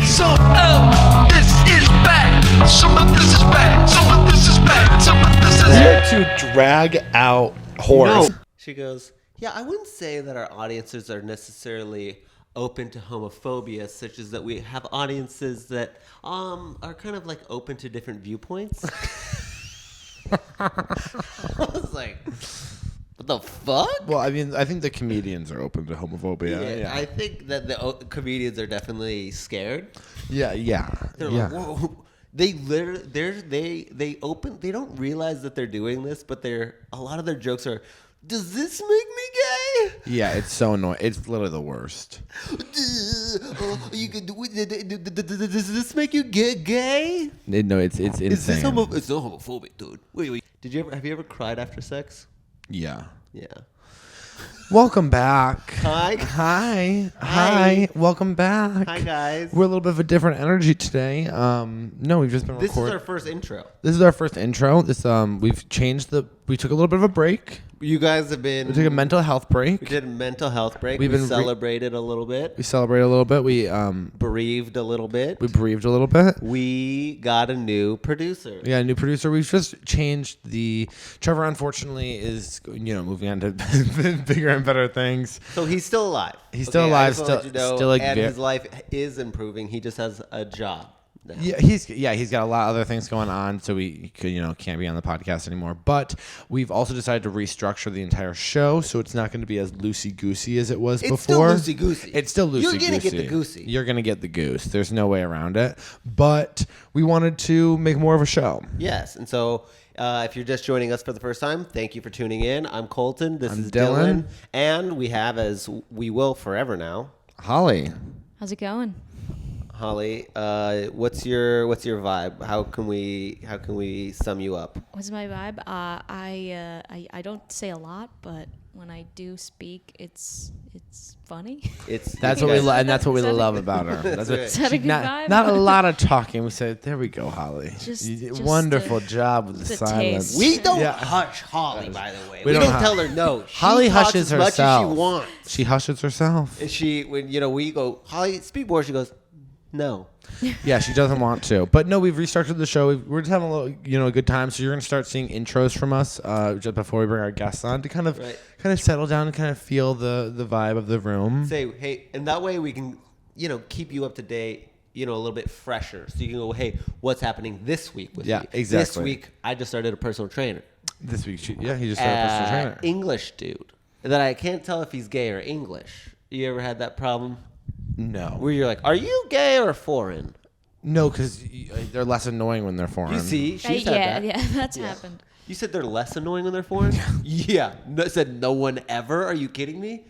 Some of this is bad. Some of this is bad. Some of this is bad. Some of this is Here to drag out horse. No. She goes, yeah, I wouldn't say that our audiences are necessarily open to homophobia, such as that we have audiences that are kind of like open to different viewpoints. I was like, what the fuck? Well, I mean, I think the comedians are open to homophobia. Yeah, I think that the comedians are definitely scared. Yeah. They're like, whoa. They literally, they don't realize that they're doing this, but a lot of their jokes are, does this make me gay? Yeah, it's so annoying. It's literally the worst. You could do it. Does this make you gay? No, it's insane. Is this it's not homophobic, dude. Wait. Have you ever cried after sex? Yeah. Yeah. Welcome back. Hi. Welcome back. Hi, guys. We're a little bit of a different energy today. No, we've just been This recording. is our first intro. This is our first intro. We took a little bit of a break. You guys have been. We took a mental health break. We did a mental health break. We've We been celebrated a little bit. We celebrated a little bit. We Bereaved a little bit. bereaved a little bit. We got a new producer. Yeah, new producer. We've just changed Trevor, unfortunately, is moving on to bigger and better things. So he's still alive. He's still alive. I just wanna let you know, Still like and his life is improving. He just has a job now. Yeah, he's got a lot of other things going on, so we can't be on the podcast anymore. But we've also decided to restructure the entire show, so it's not going to be as loosey goosey as it was before. It's still loosey goosey. It's still loosey goosey. You're gonna get the goosey. You're gonna get the goose. There's no way around it. But we wanted to make more of a show. Yes, and so if you're just joining us for the first time, thank you for tuning in. I'm Colton. This I'm is Dylan. and we have, as we will forever now, Holly. How's it going? Holly. What's your vibe? How can we sum you up? What's my vibe? I don't say a lot, but when I do speak, it's funny. That's what we love, and that's what we love about her. That's right. Is that a good vibe? Not a lot of talking. We said, "There we go, Holly. Just Wonderful job with the the silence." taste. We don't Yeah. hush Holly, by the way. We We don't don't tell her no. She Holly talks hushes as much herself. as she wants. She hushes herself. And when we go, Holly, speak more. She goes, no. Yeah, she doesn't want to. But no, we've restructured the show. We're just having a little, a good time. So you're gonna start seeing intros from us just before we bring our guests on to kind of settle down and kind of feel the vibe of the room. Say, hey, and that way we can, keep you up to date, a little bit fresher. So you can go, hey, what's happening this week with Yeah, me? exactly. This week, I just started a personal trainer. This week, he just started a personal trainer. English dude. That I can't tell if he's gay or English. You ever had that problem? No, Where you're like, are you gay or foreign? no, because they're less annoying when they're foreign. You see, she said that. Yeah, that's happened. You said they're less annoying when they're foreign? Yeah. No, said no one ever? Are you kidding me?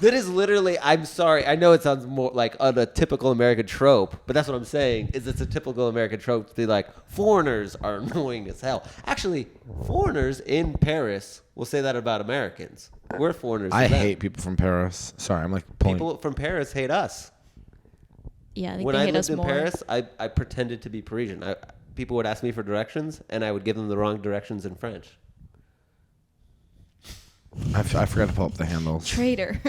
That is literally, I'm sorry. I know it sounds more like on a typical American trope, but that's what I'm saying, is it's a typical American trope to be like, foreigners are annoying as hell. Actually, foreigners in Paris will say that about Americans. We're foreigners. I to them. hate people from Paris. Sorry, I'm like pulling. People from Paris hate us. Yeah, I think When they I hate us lived in more. Paris, I pretended to be Parisian. People would ask me for directions, and I would give them the wrong directions in French. I forgot to pull up the handles. Traitor.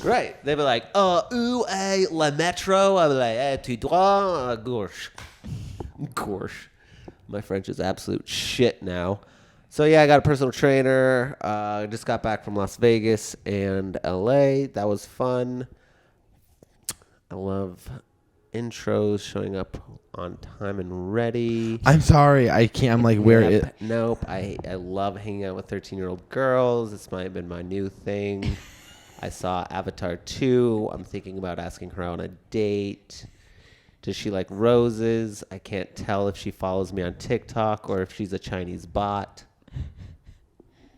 Right. They'd be like, où est la métro? I'd be like, tu dois à gauche. Gauche. My French is absolute shit now. So, yeah, I got a personal trainer. Just got back from Las Vegas and LA. That was fun. I love intros showing up on time and ready. I'm sorry, I can't. I'm like, where is? Nope. I love hanging out with 13-year-old girls. This might have been my new thing. I saw Avatar 2. I'm thinking about asking her on a date. Does she like roses? I can't tell if she follows me on TikTok or if she's a Chinese bot.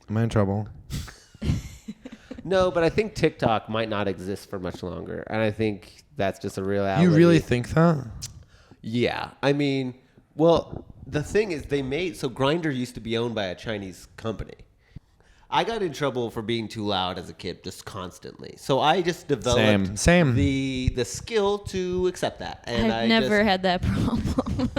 Am I in trouble? No, but I think TikTok might not exist for much longer. And I think that's just a reality. You really think that? Yeah. I mean, well, the thing is so Grindr used to be owned by a Chinese company. I got in trouble for being too loud as a kid, just constantly. So I just developed Same. the skill to accept that. And I've never had that problem.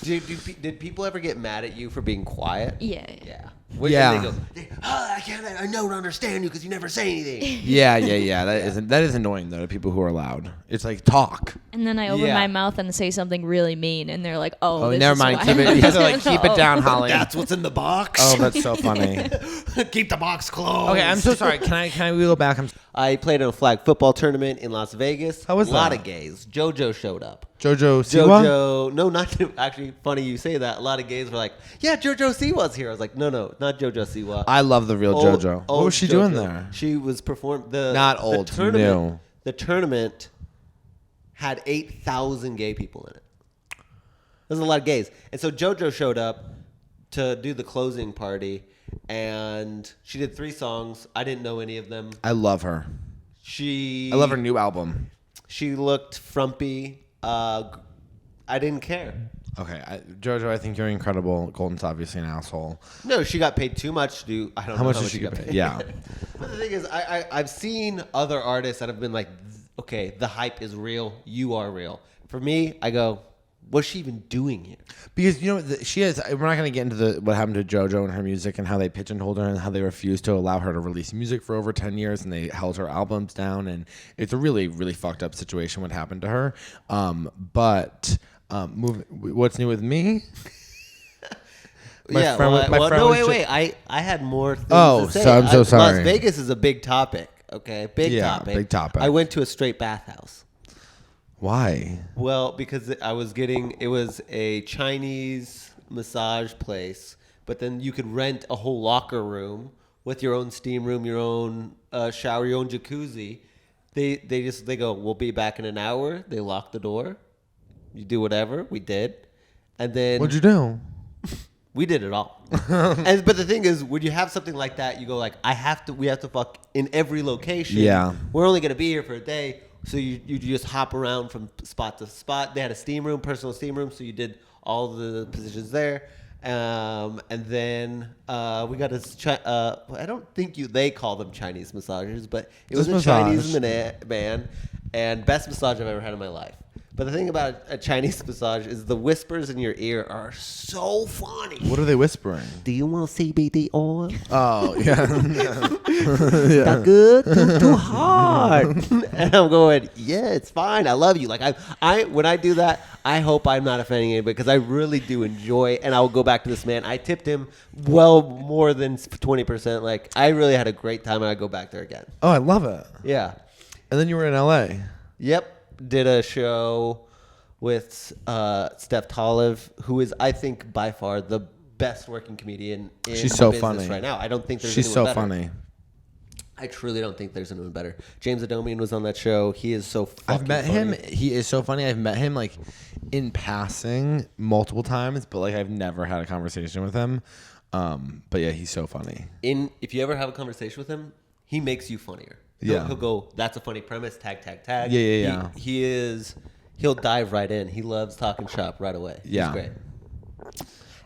Did people ever get mad at you for being quiet? Yeah. Yeah. Yeah. They go, I don't understand you because you never say anything. Yeah. That is annoying though to people who are loud. It's like talk. And then I open Yeah. my mouth and say something really mean, and they're like, "Oh, Oh, this never is mind. why." Keep it. You have to like keep it down, Holly. That's what's in the box. Oh, that's so funny. Keep the box closed. Okay, I'm so sorry. Can we go back? I played in a flag football tournament in Las Vegas. How was a lot that? of gays. JoJo showed up. JoJo Siwa? JoJo, no, not actually. Funny you say that. A lot of gays were like, "Yeah, JoJo Siwa's here." I was like, "No, not JoJo Siwa." I love the real Old- JoJo. What old was she doing JoJo. there? She was performing the Not the old, tournament. new. The tournament had 8,000 gay people in it. There's a lot of gays, and so JoJo showed up to do the closing party, and she did 3 songs. I didn't know any of them. I love her. She I love her new album. She looked frumpy. I didn't care. Okay, JoJo, I think you're incredible. Golden's obviously an asshole. No, she got paid too much to do. I don't How know much did she get paid? Yeah. But the thing is, I've seen other artists that have been like, okay, the hype is real. You are real. For me, I go, what's she even doing here? Because you know she is. We're not going to get into what happened to JoJo and her music and how they pigeonholed her and how they refused to allow her to release music for over 10 years and they held her albums down, and it's a really really fucked up situation what happened to her. What's new with me? Yeah. Wait. I had more things to say. So I'm so sorry. Las Vegas is a big topic. Okay, big topic. I went to a straight bathhouse. Why? Well, because it was a Chinese massage place, but then you could rent a whole locker room with your own steam room, your own shower, your own jacuzzi. They go, we'll be back in an hour. They lock the door. You do whatever. We did. And then What'd you do? we did it all. But the thing is, when you have something like that, you go like, we have to fuck in every location. Yeah. We're only going to be here for a day. So you just hop around from spot to spot. They had a steam room, personal steam room. So you did all the positions there. And then we got I don't think they call them Chinese massagers, but it was a Chinese man. And best massage I've ever had in my life. But the thing about a Chinese massage is the whispers in your ear are so funny. What are they whispering? Do you want CBD oil? Oh, yeah. That good? Too hard. And I'm going, yeah, it's fine. I love you. Like I when I do that, I hope I'm not offending anybody because I really do enjoy it. And I will go back to this man. I tipped him well more than 20%. Like I really had a great time and I go back there again. Oh, I love it. Yeah. And then you were in LA. Yep. Did a show with Steph Tolive, who is, I think, by far the best working comedian in She's so business funny right now. I don't think there's She's anyone so better. funny. I truly don't think there's anyone better. James Adomian was on that show. He is so fucking I've met funny. him. He is so funny. I've met him like in passing multiple times, but like I've never had a conversation with him. But yeah, he's so funny. If you ever have a conversation with him, he makes you funnier. He'll go, that's a funny premise, tag. Yeah. He'll dive right in. He loves talking shop right away. Yeah. He's great.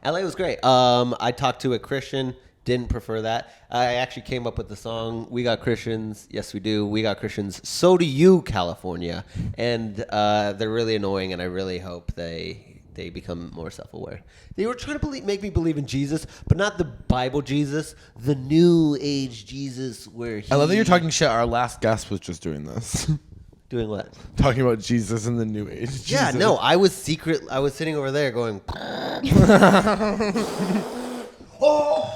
LA was great. I talked to a Christian, didn't prefer that. I actually came up with the song, We Got Christians. Yes, we do. We got Christians. So do you, California. And they're really annoying, and I really hope they become more self-aware. They were trying to make me believe in Jesus, but not the Bible Jesus, the New Age Jesus where he... I love that you're talking shit. Our last guest was just doing this. Doing what? Talking about Jesus and the New Age. Jesus. Yeah, no, I was sitting over there going... Oh!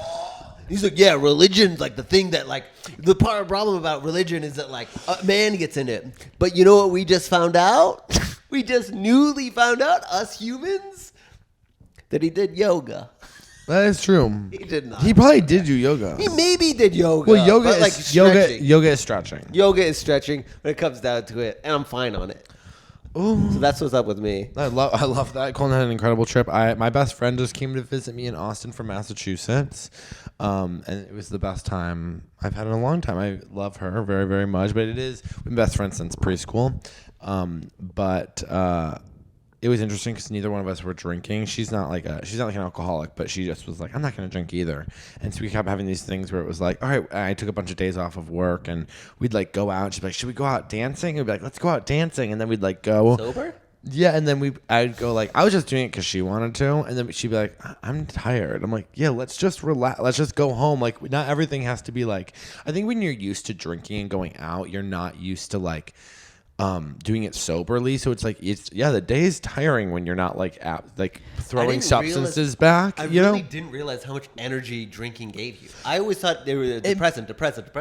He's like, yeah, religion's like the thing that like... The problem about religion is that like a man gets in it. But you know what we just found out? We just newly found out, us humans, that he did yoga. That is true. He did not. He probably did do yoga. He maybe did yoga. Well, yoga but, is like, stretching. yoga is stretching. Yoga is stretching when it comes down to it, and I'm fine on it. Ooh. So that's what's up with me. I love that. Colin had an incredible trip. My best friend just came to visit me in Austin from Massachusetts, and it was the best time I've had in a long time. I love her very, very much. But we've been best friends since preschool. But it was interesting because neither one of us were drinking. She's not like an alcoholic, but she just was like, I'm not going to drink either. And so we kept having these things where it was like, all right, I took a bunch of days off of work and we'd like go out. She'd be like, should we go out dancing? We'd be like, let's go out dancing. And then we'd like go Sober? Yeah. And then I'd go like, I was just doing it because she wanted to. And then she'd be like, I'm tired. I'm like, yeah, let's just relax. Let's just go home. Like not everything has to be like, I think when you're used to drinking and going out, you're not used to like, doing it soberly. So it's like the day is tiring when you're not like throwing substances back. I you really know? didn't realize how much energy drinking gave you. I always thought they were depressant.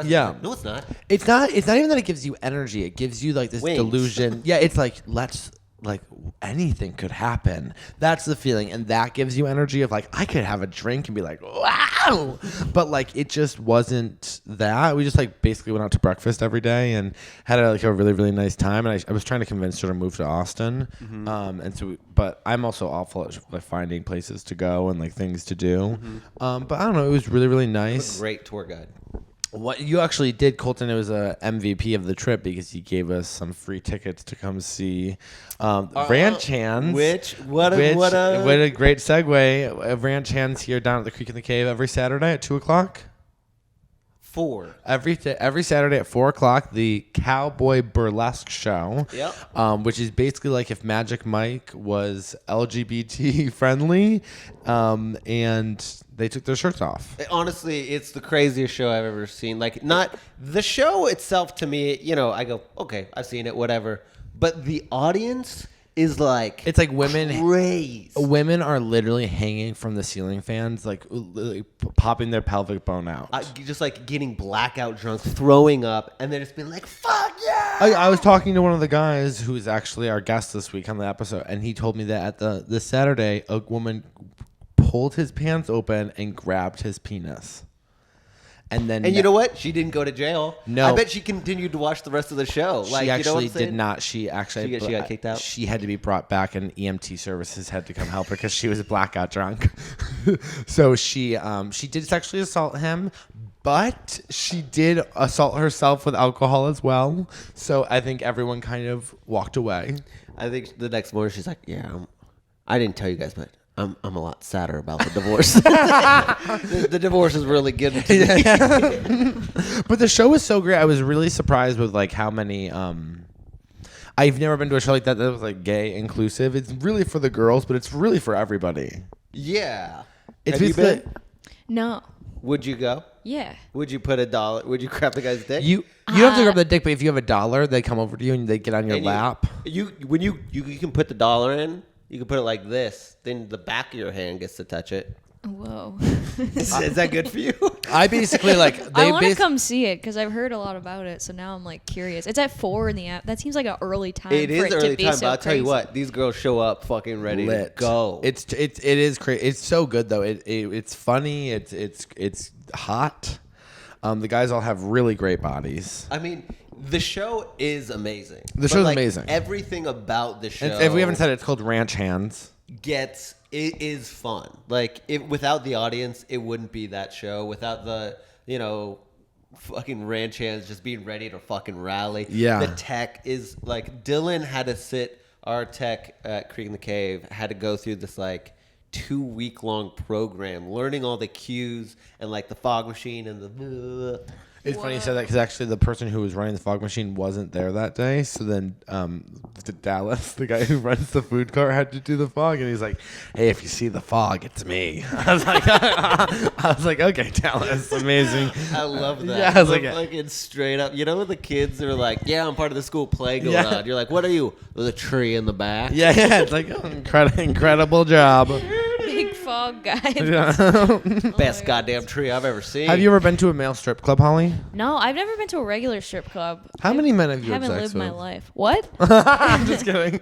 Yeah. No, it's not. It's not even that it gives you energy. It gives you like this Wings. delusion. Yeah, it's like anything could happen. That's the feeling, and that gives you energy of like I could have a drink and be like wow, but like it just wasn't that. We just like basically went out to breakfast every day and had a really really nice time. And I was trying to convince her to move to Austin, and so but I'm also awful at like finding places to go and like things to do. But I don't know. It was really really nice. Great tour guide. What you actually did, Colton, it was a MVP of the trip because he gave us some free tickets to come see Ranch Hands. What a great segue. Ranch Hands here down at the Creek in the Cave every Saturday at 2:00. 4. Every Saturday at 4:00, the Cowboy Burlesque Show. Yep. Which is basically like if Magic Mike was LGBT friendly, and they took their shirts off. Honestly, it's the craziest show I've ever seen. Like, not the show itself to me, I go, okay, I've seen it, whatever. But the audience is like, it's like women. Crazy. Women are literally hanging from the ceiling fans, like popping their pelvic bone out. Just like getting blackout drunk, throwing up, and then it's been like, fuck yeah! I was talking to one of the guys who's actually our guest this week on the episode, and he told me that at this Saturday, a woman pulled his pants open and grabbed his penis. And you know what? She didn't go to jail. No. I bet she continued to watch the rest of the show. She actually did not. She actually she got kicked out. She had to be brought back, and EMT services had to come help her because she was blackout drunk. So she did sexually assault him, but she did assault herself with alcohol as well. So I think everyone kind of walked away. I think the next morning she's like, "Yeah, I didn't tell you guys, but I'm a lot sadder about the divorce. the divorce is really good to me." But the show was so great. I was really surprised with like how many. I've never been to a show like that was like gay inclusive. It's really for the girls, but it's really for everybody. Yeah. It's Have you been? No. Would you go? Yeah. Would you put $1? Would you grab the guy's dick? You don't have to grab the dick, but if you have $1, they come over to you and they get on your And lap. You can put the dollar in. You can put it like this. Then the back of your hand gets to touch it. Whoa. Is that good for you? I basically like. I want to come see it because I've heard a lot about it. So now I'm like curious. It's at 4 in the app. That seems like an early time. It is for early to be time, so but I'll tell you crazy. what. These girls show up fucking ready to go. It is crazy. It's so good though. It's funny. It's hot. The guys all have really great bodies. I mean, the show is amazing. The show's amazing. Everything about the show. If we haven't said it, it's called Ranch Hands. It is fun. Like without the audience, it wouldn't be that show. Without the fucking ranch hands just being ready to fucking rally. Yeah. The tech is like Dylan had to sit. Our tech at Creek in the Cave had to go through this like 2-week-long program, learning all the cues and like the fog machine and the. It's funny you said that because actually the person who was running the fog machine wasn't there that day. So then Dallas, the guy who runs the food court, had to do the fog. And he's like, hey, if you see the fog, it's me. I was like, okay, Dallas, amazing. I love that. Yeah, I was like, fucking straight up. You know when the kids are like, yeah, I'm part of the school play going Yeah. on. You're like, what are you? The tree in the back. yeah, it's like incredible job. Big fog guy. Best goddamn tree I've ever seen. Have you ever been to a male strip club, Holly? No, I've never been to a regular strip club. How many men have you had haven't sex lived my with? life. What? I'm just kidding.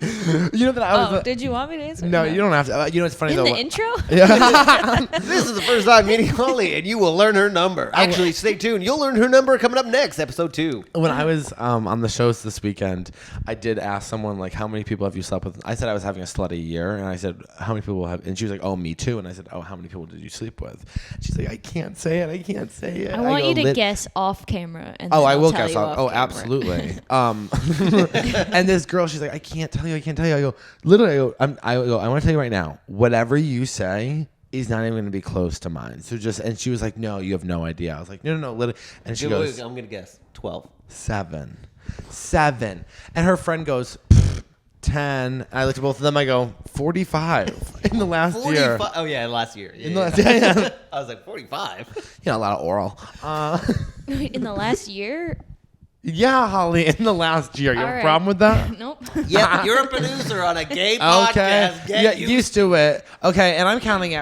You know that I was. Did you want me to answer? No, you don't have to. You know it's funny In though. the intro? This is the first time meeting Holly, and you will learn her number. Actually, stay tuned. You'll learn her number coming up next, episode 2. When I was on the shows this weekend, I did ask someone like, "How many people have you slept with?" I said I was having a slutty year, and I said, "How many people have?" And she was like, "Oh, me too." And I said, "Oh, how many people did you sleep with?" She's like, "I can't say it. I can't say it." I want go, you to guess off camera. And Oh, then I I'll will tell guess you off. Oh, camera. absolutely. And this girl, she's like, I can't tell you. I go, literally, I want to tell you right now, whatever you say is not even going to be close to mine. So and she was like, no, you have no idea. I was like, no, literally. And she goes, I'm going to guess 12. 7. And her friend goes, 10. I looked at both of them. I go, 45 in the last year. 45. Oh, yeah, last year. Yeah, In the last, yeah. I was like, 45? A lot of oral. In the last year? Yeah, Holly, in the last year. You have All a right. problem with that? Nope. Yep, you're a producer on a gay podcast. Okay. Get Yeah, used- used to it. Okay, and I'm counting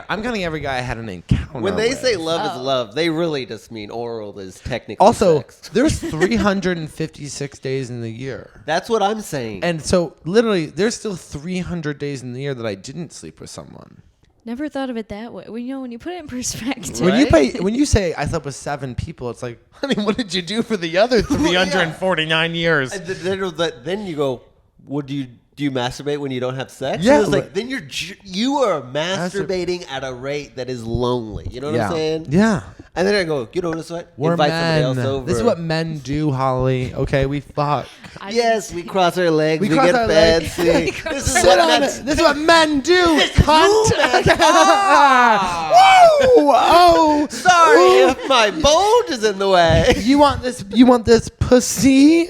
every guy I had an encounter When they with. say love is love, they really just mean oral is technically Also, sex. there's 356 days in the year. That's what I'm saying. And so literally there's still 300 days in the year that I didn't sleep with someone. Never thought of it that way. Well, when you put it in perspective. Right? When you say I slept with 7 people, it's like, honey, what did you do for the other 349 years? And then you go, "What do you masturbate when you don't have sex?" Yeah, And it's like but- then you are masturbating at a rate that is lonely. You know what I'm saying? Yeah. And then I go, you know what? We're Invite men. somebody else over. This is what men do, Holly. Okay, we fuck. Yes, we cross our legs. We cross get our legs. fancy. This is Sit what on men. it. This is what men do. Cunt. movement. Whoa! Oh, Sorry Ooh. if my bulge is in the way. You want this pussy?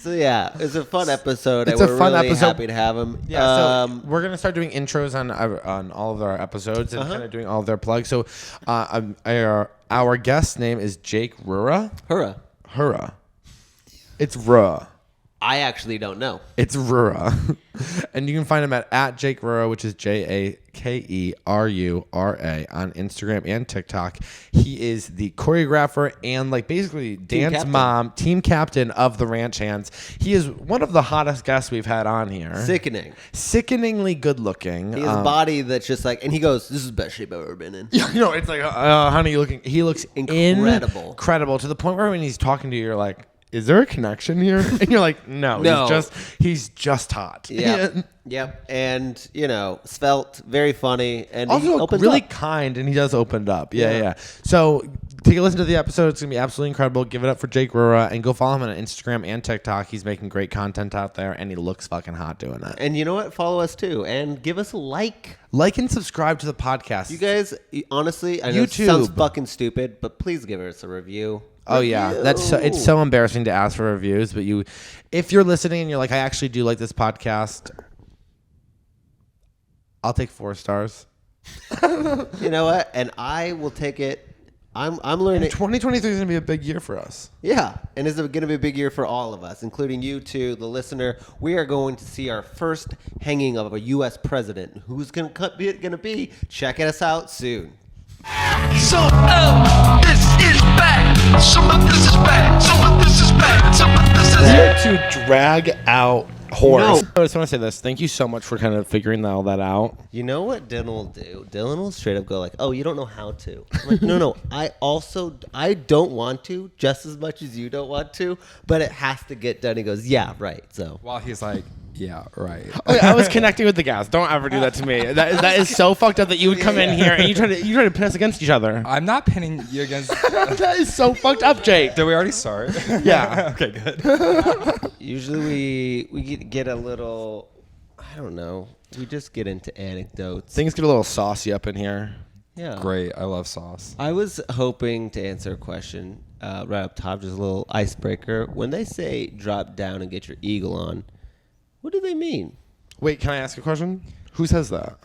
So yeah, it's a fun episode. It's and a we're fun really episode. happy to have him. Yeah, so we're gonna start doing intros on all of our episodes and kind of doing all of their plugs. So, our guest name is Jake Rura. Hurrah. It's Rura. I actually don't know. It's Rura. And you can find him at Jake Rura, which is JakeRura on Instagram and TikTok. He is the choreographer and basically team captain of the Ranch Hands. He is one of the hottest guests we've had on here. Sickeningly good looking. He has a body that's just like, and he goes, "This is the best shape I've ever been in." It's like, honey, he looks Incredible. incredible to the point where when he's talking to you, you're like, is there a connection here? And you're like, no. He's just hot. Yep. And, svelte, very funny. And he Also opens really up. kind, and he does open up. Yeah. So take a listen to the episode. It's going to be absolutely incredible. Give it up for Jake Rura, and go follow him on Instagram and TikTok. He's making great content out there, and he looks fucking hot doing it. And you know what? Follow us too. And give us a like. Like and subscribe to the podcast. You guys, honestly, I know it YouTube. sounds fucking stupid, but please give us a review. Oh yeah, it's so embarrassing to ask for reviews, but if you're listening and you're like, I actually do like this podcast, I'll take 4 stars. You know what? And I will take it. I'm learning. 2023 is gonna be a big year for us. Yeah, and it's going to be a big year for all of us, including you too, the listener. We are going to see our first hanging of a U.S. president. Who's going to be? Check us out soon. Some of this is back. Some of this is back. Some of this is back. Some of this is Here to drag out horse. No. I just want to say this. Thank you so much for kind of figuring all that out. You know what Dylan will do? Dylan will straight up go like, "Oh, you don't know how to." I'm like, no. I don't want to just as much as you don't want to, but it has to get done. He goes, "Yeah, right." So While he's like, yeah, right. Okay, I was connecting with the guys. Don't ever do that to me. That is so fucked up that you would come in here and you try to pit us against each other. I'm not pinning you against. That is so fucked up, Jake. Did we already start? Yeah. Okay, good. usually we get a little, I don't know. We just get into anecdotes. Things get a little saucy up in here. Yeah. Great. I love sauce. I was hoping to answer a question right up top, just a little icebreaker. When they say drop down and get your eagle on, what do they mean? Wait, can I ask a question? Who says that?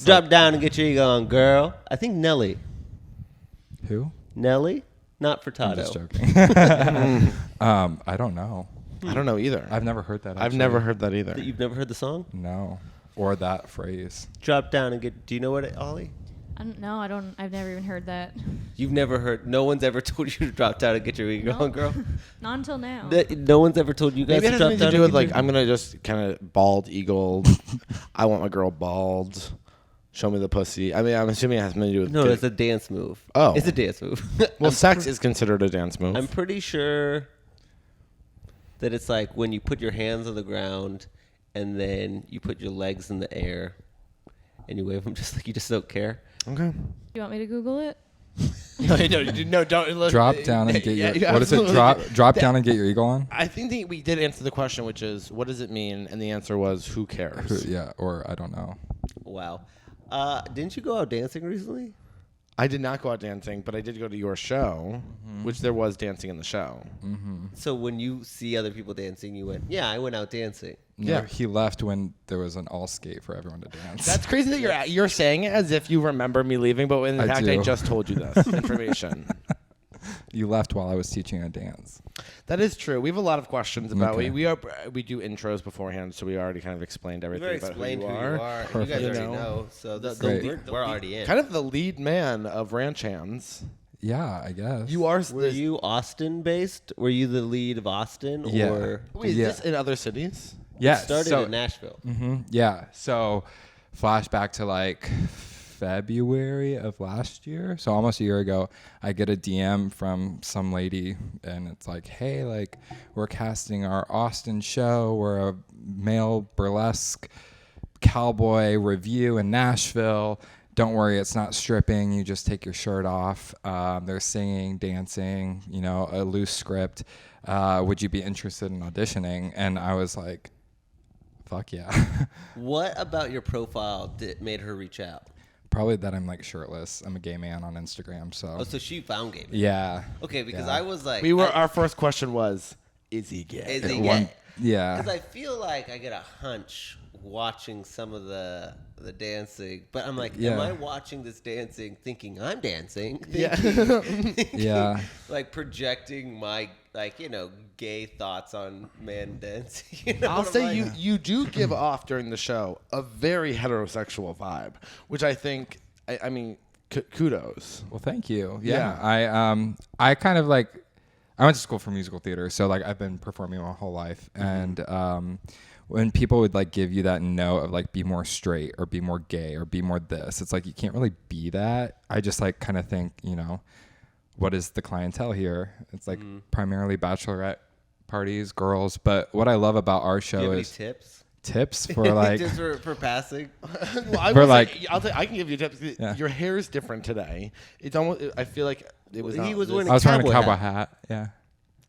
Drop down and get your eagle on, girl. I think Nelly. Who? Nelly? Not Furtado. I'm just joking. I don't know. I don't know either. I've never heard that. I've actually. never heard that either. You've never heard the song? No. Or that phrase. Drop down and get. Do you know what it, Ollie? I don't. I've never even heard that. You've never heard. No one's ever told you to drop down and get your eagle on, girl. Not until now. No one's ever told you guys Maybe it to has drop something down. to do and with get I'm gonna just kind of bald eagle. I want my girl bald. Show me the pussy. I mean, I'm assuming it has something to do with. No, it's a dance move. Oh. It's a dance move. Well, sex is considered a dance move. I'm pretty sure that it's like when you put your hands on the ground and then you put your legs in the air and you wave them just like you just don't care. Okay. You want me to Google it? No, don't look. Drop down and get your. Yeah, What is it? absolutely. Drop down and get your eagle on. I think we did answer the question, which is, what does it mean? And the answer was, who cares? Yeah, or I don't know. Wow. Didn't you go out dancing recently? I did not go out dancing, but I did go to your show, which there was dancing in the show. So when you see other people dancing, you went, "Yeah, I went out dancing." No, Yeah. he left when there was an all skate for everyone to dance. That's crazy that you're saying it as if you remember me leaving, but in I fact, do. I just told you this information. you left while I was teaching a dance. That is true. We have a lot of questions about Okay. we do intros beforehand, so we already kind of explained We've everything already about explained who who you you are. are. You Perfect. guys You already know, know. So Great. we're already in. Kind of the lead man of Ranch Hands. Yeah, I guess. You are. Were you Austin based? Were you the lead of Austin? Yeah. Or Wait, is Yeah. this in other cities? Yeah. started so, in Nashville? Yeah. So flashback to like February of last year. So almost a year ago, I get a DM from some lady and it's like, hey, like we're casting our Austin show. We're a male burlesque cowboy review in Nashville. Don't worry, it's not stripping. You just take your shirt off. They're singing, dancing, you know, a loose script. Would you be interested in auditioning? And I was like, fuck yeah. What about your profile made her reach out? Probably that I'm like shirtless. I'm a gay man on Instagram, so Oh, so she found gay. yeah. Okay, because Yeah. I was like, Our first question was, is he gay? is he One- gay? yeah. Because I feel like I get a hunch watching some of the dancing, but I'm like, am Yeah. I watching this dancing thinking I'm dancing? Yeah. Yeah. Like projecting my gay thoughts on man dancing. You know I'll what I'm say like? you do give off during the show a very heterosexual vibe, which I think, I mean, kudos. Well, thank you. Yeah. Yeah. I kind of like, I went to school for musical theater, so like I've been performing my whole life, and when people would like give you that note of like be more straight or be more gay or be more this, it's like you can't really be that. I just like kind of think, you know, what is the clientele here? It's like primarily bachelorette parties, girls. But what I love about our Do you show have any is tips? for like just for passing. Well, I For will like- say, I can give you tips. Yeah. Your hair is different today. It's almost. I feel like it was. He not was this- wearing I was wearing a cowboy cowboy hat. hat. Yeah.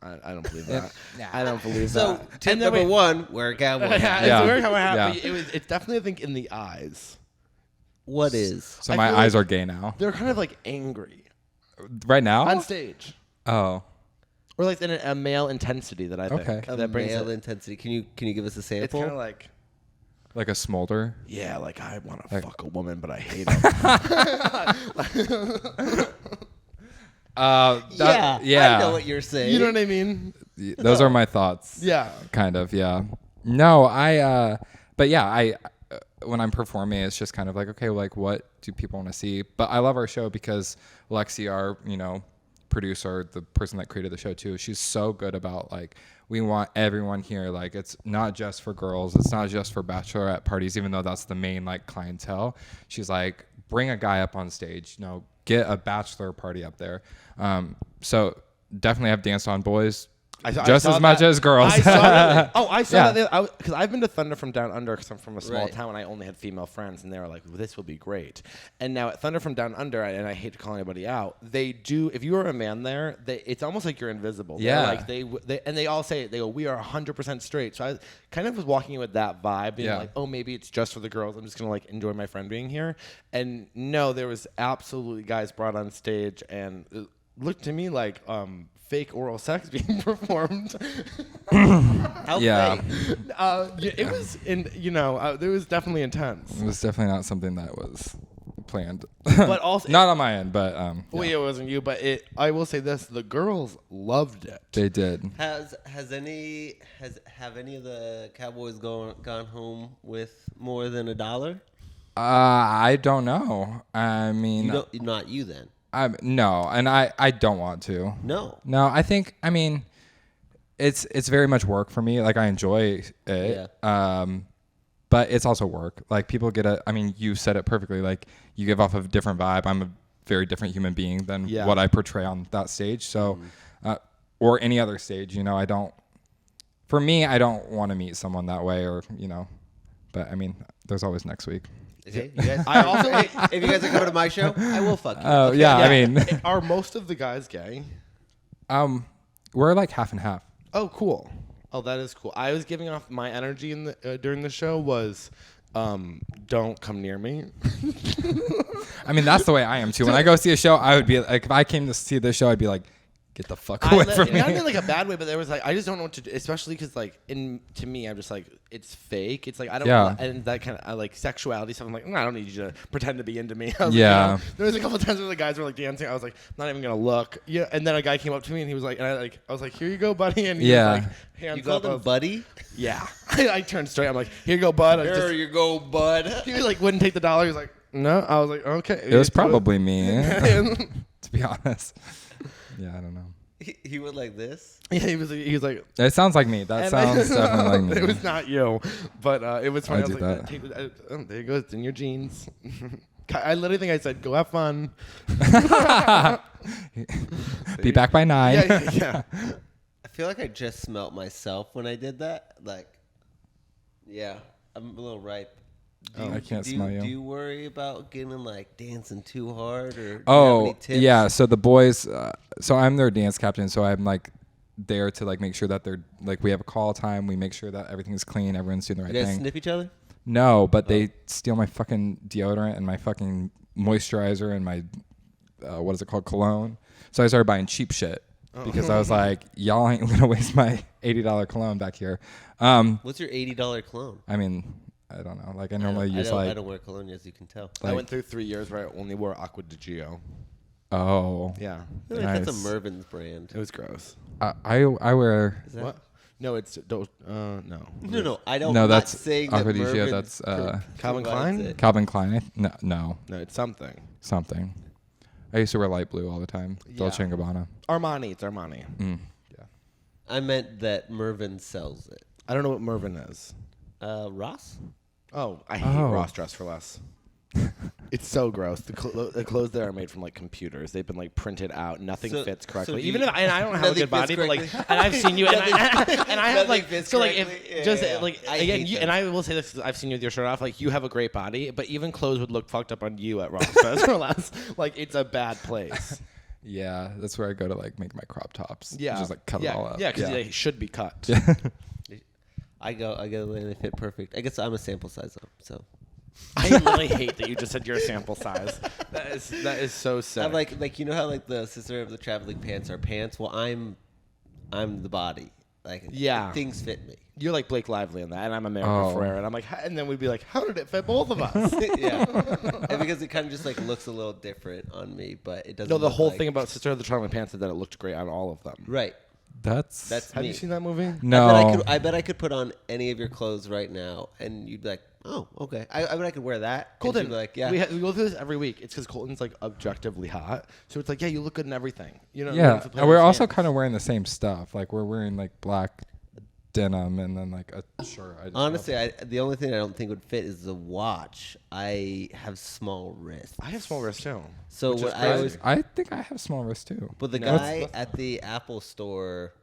I don't believe that. I don't believe So that. tip And then number wait- one, wear a cowboy Yeah, hat. it's Yeah. a very cowboy hat, Yeah. but it's definitely I think in the eyes. What is? So I my feel eyes like- are gay now. They're kind of like angry Right now? on stage, Oh. or like in a male intensity that I think Okay. A that brings male it. intensity. Can you give us a It's sample? kind of like. Like a smolder. Yeah, like I want to Like- fuck a woman, but I hate her. I know what you're saying. You know what I mean? Those are my thoughts. Yeah. Kind of, yeah. No, but yeah, when I'm performing, it's just kind of like, okay, like what do people want to see? But I love our show because Lexi, our, producer, the person that created the show too, she's so good about like, we want everyone here. Like, it's not just for girls. It's not just for bachelorette parties, even though that's the main like clientele. She's like, bring a guy up on stage, get a bachelor party up there. So definitely have Dance On Boys. I Just saw as much that. as girls. I saw that. Oh, I saw Yeah. that. Because I've been to Thunder from Down Under because I'm from a small Right. town and I only had female friends, and they were like, well, "This will be great." And now at Thunder from Down Under, and I hate to call anybody out, they do. If you are a man there, it's almost like you're invisible. They're Yeah. like they all say it. They go, "We are 100% straight." So I kind of was walking in with that vibe, being Yeah. like, "Oh, maybe it's just for the girls. I'm just gonna like enjoy my friend being here." And no, there was absolutely guys brought on stage, and it looked to me like fake oral sex being performed. How Yeah. fake? It was there was definitely intense. It was definitely not something that was planned. But also, not on my end, but well, yeah, it wasn't you, but I will say this: the girls loved it. they did. Have any of the Cowboys gone home with more than $1? I don't know. I mean, Not you then. no, and I don't want to. No. No, I think, it's very much work for me. Like, I enjoy it. Yeah. But it's also work. Like, people you said it perfectly. Like, you give off a different vibe. I'm a very different human being than Yeah. what I portray on that stage. So, or any other stage, for me, I don't want to meet someone that way but there's always next week. Okay, you guys, I also like. if you guys are coming to my show, I will fuck you. Oh, yeah. Are most of the guys gay? We're like half and half. Oh, cool. Oh, that is cool. I was giving off my energy during the show was, don't come near me. That's the way I am too. When I go see a show, I would be like, if I came to see this show, I'd be like, get the fuck away from me. Not in like a bad way, but there was like I just don't know what to do, especially because like to me I'm just like it's fake. It's like I don't and that kind of like sexuality stuff. I'm like I don't need you to pretend to be into me. I was like, there was a couple times where the guys were like dancing. I was like I'm not even gonna look. Yeah, and then a guy came up to me and he was like, and I was like, here you go, buddy. And he was like, hands you called up. him buddy? Yeah. I turned straight. I'm like, here you go, bud. Here you go, bud. He like wouldn't take the dollar. He was like, no. I was like, okay. It was probably me, to be honest. Yeah, I don't know. He went like this? Yeah, he was like. It sounds like me. That sounds definitely like me. It was not you, but it was funny. I was do like, that. there you go. It's in your jeans. I literally think I said, go have fun. Be back by 9. Yeah. I feel like I just smelt myself when I did that. Like, yeah, I'm a little ripe. I can't smell you. Do you worry about getting like dancing too hard, or do you have any tips? Yeah. So the boys, so I'm their dance captain. So I'm like there to like make sure that they're like we have a call time. We make sure that everything is clean. Everyone's doing the right You guys thing. sniff each other? No, but they steal my fucking deodorant and my fucking moisturizer and my what is it called, cologne. So I started buying cheap shit because I was like, y'all ain't gonna waste my $80 cologne back here. What's your $80 cologne? I mean, I don't know. Like I normally use I like. don't wear cologne, as you can tell. I went through 3 years where I only wore Aqua di Gio. Oh. Yeah. I feel like Nice. that's a Mervin's brand. It was gross. I wear. Is that? What? No, it's no. No, I don't. No, I'm that's not saying Aqua that di Gio, Mervin's that's, Calvin provides Klein? it. Calvin Klein. No, No, it's something. something. I used to wear light blue all the time. Dolce and Gabbana. Armani. It's Armani. Yeah. I meant that Mervin sells it. I don't know what Mervin is. Ross? Oh, I hate Ross Dress for Less. It's so gross. The clothes there are made from like computers. They've been like printed out. Nothing fits correctly. do Even you- if I don't have a Nothing good body, fits but like, correctly. and I've seen you, and I have like, fits so like, if correctly. just Yeah. like I again, hate you, them. and I will say this, 'cause I've seen you with your shirt off. Like, you have a great body, but even clothes would look fucked up on you at Ross Dress for Less. Like, it's a bad place. Yeah, that's where I go to like make my crop tops. Yeah, Just like cut it all up. Yeah, because they should be cut. I go and they fit perfect. I guess I'm a sample size though, so. I really hate that you just said you're a sample size. That is so sick. I'm like you know how like the sister of the traveling pants are pants. Well, I'm the body. Like things fit me. You're like Blake Lively in that, and I'm America Oh. Ferrera, and I'm like, and then we'd be like, how did it fit both of us? Yeah, and because it kind of just like looks a little different on me, but it doesn't. No, the look whole like, thing about Sister of the Traveling Pants is that it looked great on all of them. right. That's Have me. you seen that movie? no. I bet I could put on any of your clothes right now, and you'd be like, "Oh, okay." I bet I could wear that. and Colton, she'd be like, "Yeah." we go through this every week. It's because Colton's like objectively hot, so it's like, yeah, you look good in everything. You know. Yeah, and we're also kind of wearing the same stuff. Like we're wearing like black denim and then like a shirt. I just Honestly, the only thing I don't think would fit is the watch. I have small wrists. I have small wrists too. So which what is I crazy. always, I think I have small wrists too. but the No. guy at the Apple store.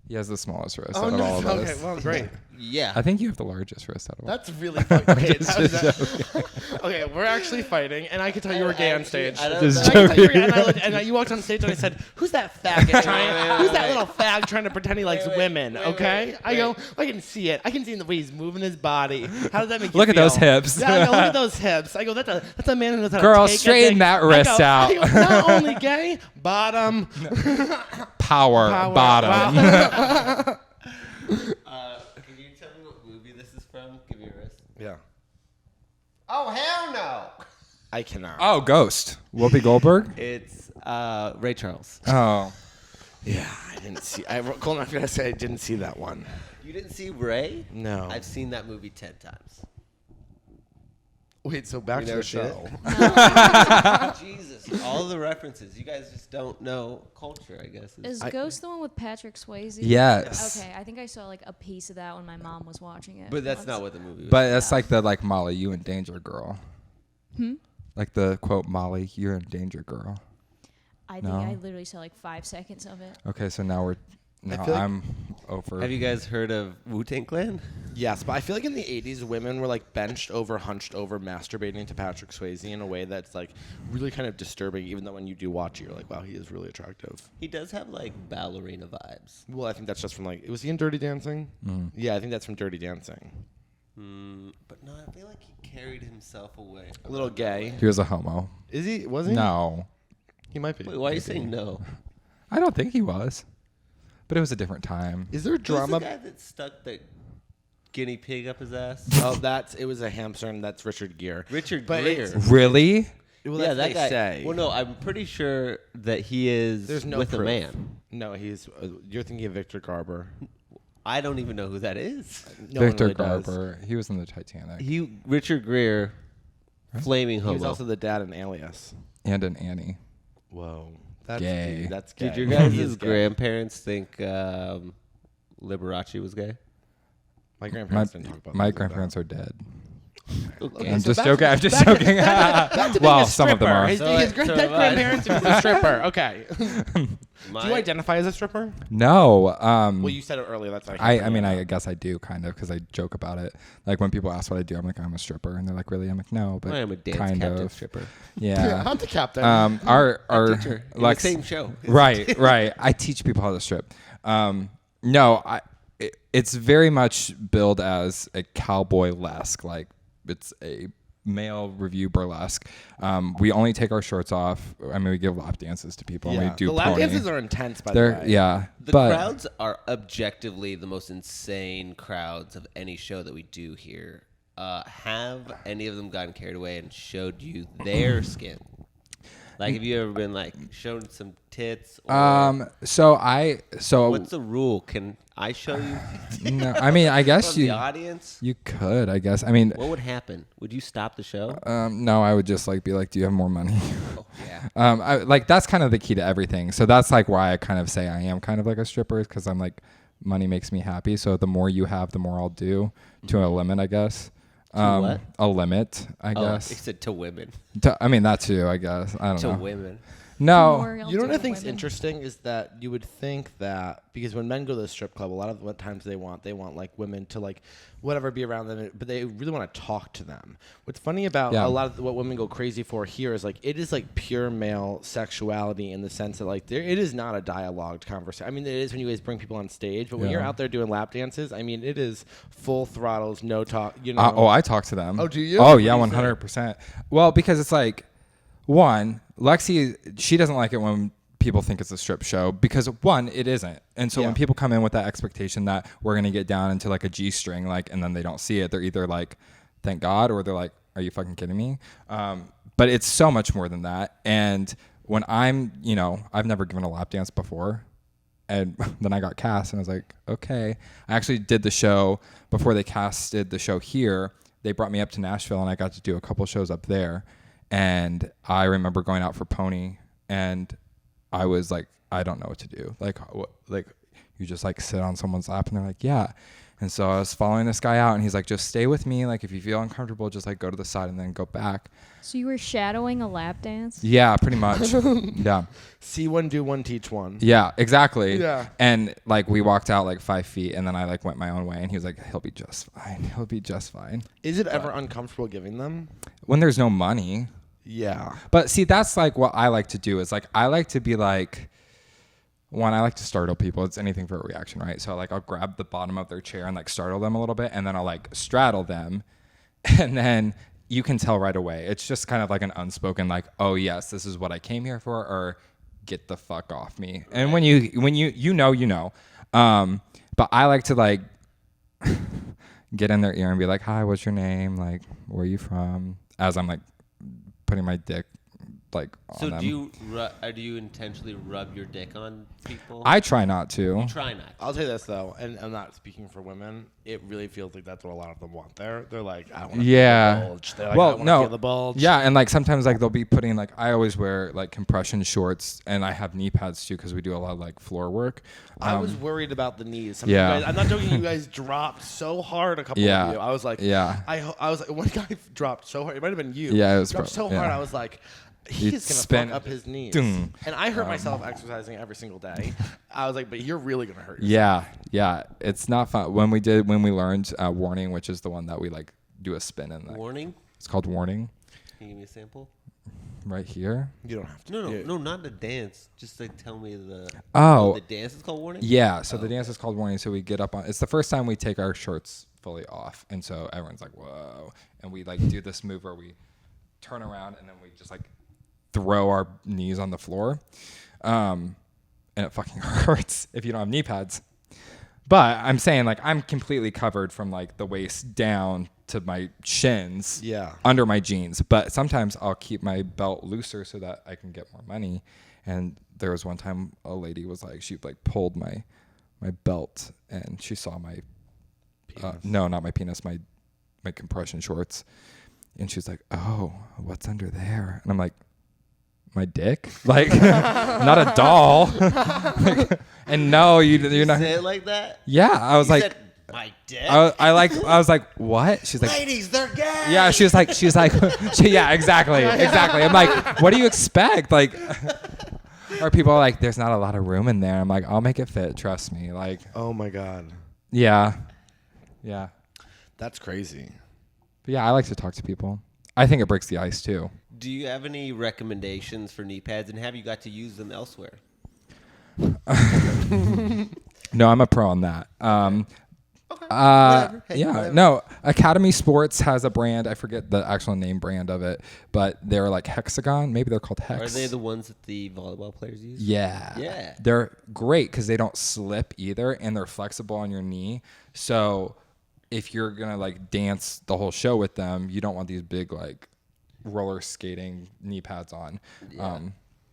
He has the smallest wrist Oh out of all no! of Okay, us. well, great. Yeah. I think you have the largest wrist out of all. That's really fucking okay. Okay, we're actually fighting, and I could tell you were gay on stage. I don't Just know. I could tell you were gay, and you walked on stage and I said, "Who's that faggot trying? Who's that little fag trying to pretend he likes women?" Okay, I go, I can see it. I can see in the way he's moving his body. How does that make you Look at feel? those hips. Yeah, I go, look at those hips. I go, that's a man who knows how Girl, to take straighten a dick. that wrist I go, out. I go, not only gay, bottom. Power bottom. Wow. Can you tell me what movie this is from? Give me a wrist. Yeah, Oh hell no! I cannot. Oh, Ghost. Whoopi Goldberg. It's Ray Charles. Oh, Yeah, I didn't see. Colton, I'm gonna say I didn't see that one. You didn't see Ray? No. I've seen that movie 10 times. Wait, so back You to never the seen it? show. Jesus, all the references. You guys just don't know culture, I guess. Is Ghost the one with Patrick Swayze? yes. Okay, I think I saw like a piece of that when my mom was watching it. But that's once. not what the movie was. But that's like the like Molly, you in danger, girl. Like the quote, Molly, you're in danger, girl. I think No. I literally saw like 5 seconds of it. Okay, so now feel like- I'm over. Have you guys heard of Wu-Tang Clan? Yes, but I feel like in the 80s, women were like benched over, hunched over, masturbating to Patrick Swayze in a way that's like really kind of disturbing, even though when you do watch it, you're like, wow, he is really attractive. He does have like ballerina vibes. Well, I think that's just from like, was he in Dirty Dancing? Yeah, I think that's from Dirty Dancing. But no, I feel like he carried himself away. A little gay. He was a homo. Is he? Was he? No, He might be. Wait, why are you saying no? I don't think he was. But it was a different time. Is there Who's drama? the guy that stuck the guinea pig up his ass? Oh, it was a hamster, and that's Richard Gere. Richard But Gere. Really? Well, Yeah, that's that they guy. say. Well, no, I'm pretty sure that he is There's no with a proof. man. No, he's. You're thinking of Victor Garber. I don't even know who that is. No one Victor really does. Garber. He was in the Titanic. Richard Gere, flaming He homo. was also the dad in Alias. And an Annie. Whoa. That's Gay. That's gay. Did your He is guys' gay. grandparents think Liberace was gay? My My, grandparents didn't talk about my things like grandparents are dead. Okay. I'm so just back joking. to- I'm just back to- joking. Back to being Well, a some of them stripper. are. His, So- his so granddad am I. grandparents is a stripper. Okay. My- Do you identify as a stripper? No. Well, you said it earlier. That's why I mean, I guess I do kind of because I joke about it. Like when people ask what I do, I'm like, I'm a stripper, and they're like, really? I'm like, no, but I am a dance kind captain of. stripper. Yeah. I'm the captain. Our Teacher. In like the same show. right. I teach people how to strip. No, it's very much billed as a cowboy-esque. Like it's a male review burlesque. We only take our shirts off. I mean, we give lap dances to people. And we do the lap pony. dances are intense, by the way. Yeah. The but crowds are objectively the most insane crowds of any show that we do here. Have any of them gotten carried away and showed you their skin? Like, have you ever been like shown some tits? Or So what's the rule? Can I show you no, I mean, I guess from you the audience? you could. I guess. I mean, What would happen? Would you stop the show? no, I would just like be like, do you have more money? Oh, yeah. Like that's kind of the key to everything. So that's like why I kind of say I am kind of like a stripper because I'm like money makes me happy. So the more you have, the more I'll do to a limit, I guess. what? A limit, I Oh, guess. he said to women. I mean that too, I guess. I don't To know. women. No. Memorial You know to what I the think's women. interesting is that you would think that because when men go to the strip club, a lot of what times they want like women to like whatever be around them, but they really want to talk to them. What's funny about Yeah. a lot of what women go crazy for here is like it is like pure male sexuality in the sense that like it is not a dialogued conversation. I mean, it is when you guys bring people on stage, but when you're Yeah. out there doing lap dances, I mean, it is full throttles, no talk. You know. I talk to them. Oh, do you? Oh What yeah, do you say? 100%. Well, because it's like, one, Lexi, she doesn't like it when people think it's a strip show because one, it isn't. And so when people come in with that expectation that we're gonna get down into like a G string, like, and then they don't see it, they're either like, thank God, or they're like, are you fucking kidding me? But it's so much more than that. And when I've never given a lap dance before. And then I got cast and I was like, okay. I actually did the show before they casted the show here. They brought me up to Nashville and I got to do a couple shows up there. And I remember going out for Pony and I was like, I don't know what to do. Like you just like sit on someone's lap and they're like, yeah. And so I was following this guy out and he's like, just stay with me. Like if you feel uncomfortable, just like go to the side and then go back. So you were shadowing a lap dance? Yeah, pretty much. Yeah. See one, do one, teach one. Yeah, exactly. Yeah. And like we walked out like 5 feet and then I like went my own way and he was like, he'll be just fine. He'll be just fine. Is it ever uncomfortable giving them? When there's no money. Yeah. But see, that's like what I like to do is like, I like to be like, one, I like to startle people. It's anything for a reaction, right? So like I'll grab the bottom of their chair and like startle them a little bit and then I'll like straddle them and then you can tell right away. It's just kind of like an unspoken like, oh yes, this is what I came here for, or get the fuck off me. Right. And when you know. But I like to like get in their ear and be like, hi, what's your name? Like, where are you from? As I'm like putting my dick like on So them. do you intentionally rub your dick on people? I try not to. You try not. I'll tell you this though, and I'm not speaking for women. It really feels like that's what a lot of them want. They're like, I want to feel the bulge. They're like, I want to feel the bulge. Yeah, and like sometimes like they'll be putting like I always wear like compression shorts and I have knee pads too because we do a lot of like floor work. I was worried about the knees. Some Yeah. of you guys, I'm not joking. You guys dropped so hard. A couple Yeah. of you. I was like, Yeah. I was like, one guy dropped so hard. It might have been you. Yeah, it was dropped so yeah. hard. I was like, You'd he's gonna spin- fuck up his knees. Ding. And I hurt myself exercising every single day. I was like, but you're really gonna hurt yourself. Yeah, it's not fun. When we learned warning, which is the one that we like do a spin in. Like, Warning? it's called warning. Can you give me a sample? Right here. You don't have to. No, not the dance. Just like tell me the. Oh. The dance is called warning. Yeah, so the dance is called warning. So we get up on. It's the first time we take our shirts fully off. And so everyone's like, whoa. And we like do this move where we turn around and then we just like throw our knees on the floor. And it fucking hurts if you don't have knee pads. But I'm saying like I'm completely covered from like the waist down to my shins under my jeans. But sometimes I'll keep my belt looser so that I can get more money. And there was one time a lady was like, she like pulled my belt and she saw my, no, not my penis, my compression shorts. And she's like, oh, what's under there? And I'm like, my dick? Like, not a doll. And no, you're not. Say it like that? Yeah. I was You like, said, my dick? I was like, what? She's like, ladies, they're gay. yeah, she was like, yeah, exactly. I'm like, what do you expect? Like, or people are like, there's not a lot of room in there. I'm like, I'll make it fit. Trust me. Like, Oh my God. yeah. That's crazy. But yeah, I like to talk to people. I think it breaks the ice too. Do you have any recommendations for knee pads, and have you got to use them elsewhere? No, I'm a pro on that. Whatever. Hey, Yeah, whatever. no. Academy Sports has a brand. I forget the actual name brand of it, but they're like Hexagon. Maybe they're called Hex. Are they the ones that the volleyball players use? Yeah. Yeah. They're great because they don't slip either, and they're flexible on your knee. So if you're gonna like dance the whole show with them, you don't want these big like roller skating knee pads on.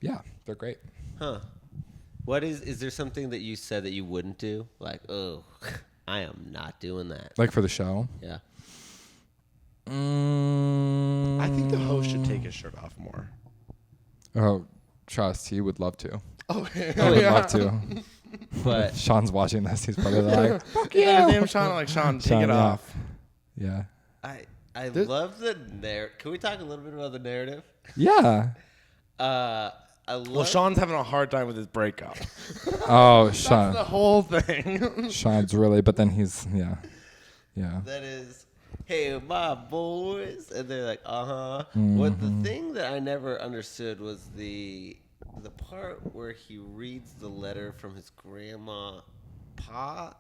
Yeah, they're great. Huh. What is there something that you said that you wouldn't do? Like, oh, I am not doing that. Like for the show. Yeah. I think the host should take his shirt off more. Oh, trust. He would love to. Okay. He would love to. But Sean's watching this. He's probably like, Fuck yeah. Damn Sean, like Sean, take Sean, it yeah. off. yeah. I love the narrative. Can we talk a little bit about the narrative? Yeah. I love. Well, Sean's having a hard time with his breakup. Oh, That's Sean. the whole thing. Sean's really, but then he's, yeah. That is, hey, my boys, and they're like, What the thing that I never understood was the part where he reads the letter from his grandma,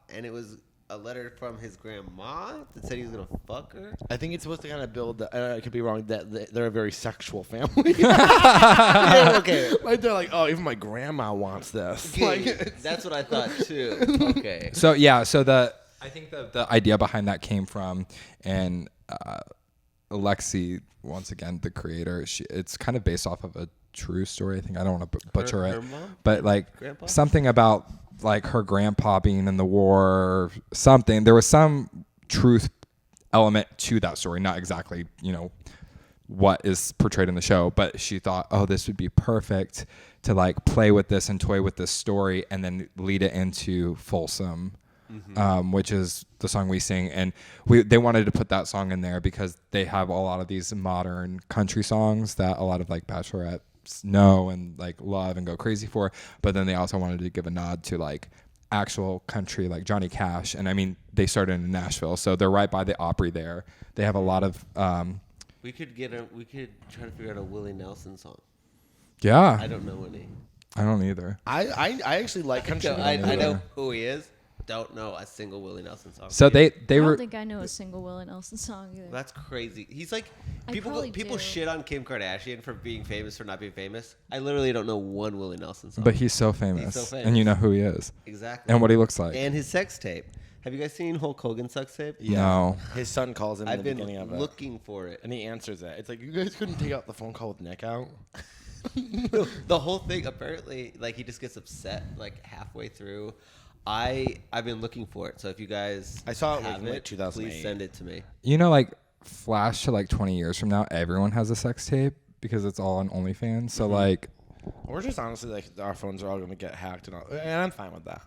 and it was a letter from his grandma that said he was gonna fuck her. I think it's supposed to kind of build. I could be wrong. That they're a very sexual family. Yeah, okay, like they're like, oh, even my grandma wants this. Okay, Like, that's what I thought too. Okay. So, I think the idea behind that came from, and Alexi, once again, the creator, it's kind of based off of a true story. I think I don't want to butcher Her it, mom? but like Grandpa? something about like her grandpa being in the war, or something. There was some truth element to that story, not exactly, what is portrayed in the show, but she thought, oh, this would be perfect to like play with this and toy with this story and then lead it into Folsom, which is the song we sing. And they wanted to put that song in there because they have a lot of these modern country songs that a lot of like bachelorettes know and like love and go crazy for, but then they also wanted to give a nod to like actual country like Johnny Cash. And I mean, they started in Nashville, so they're right by the Opry there. They have a lot of We could try to figure out a Willie Nelson song. yeah, I don't know any. I don't either. I actually like country. I music. know who he is. Don't know a single Willie Nelson song. So they I were don't think I know a single Willie Nelson song either. That's crazy. He's like I people probably people do. shit on Kim Kardashian for being famous or not being famous. I literally don't know one Willie Nelson song. but he's so famous, so famous. and you know who he is exactly. and what he looks like. And his sex tape. Have you guys seen Hulk Hogan's sex tape? Yeah. No. His son calls him in I've the beginning been of it, looking for it. and he answers it. It's like, you guys couldn't take out the phone call with Nick out. The whole thing apparently, like, he just gets upset like halfway through. I've been looking for it. So if you guys I saw it have in, like, 2008. please send it to me. Like flash to like 20 years from now, everyone has a sex tape because it's all on OnlyFans. So like, Or just honestly, like, our phones are all going to get hacked, and I'm fine with that.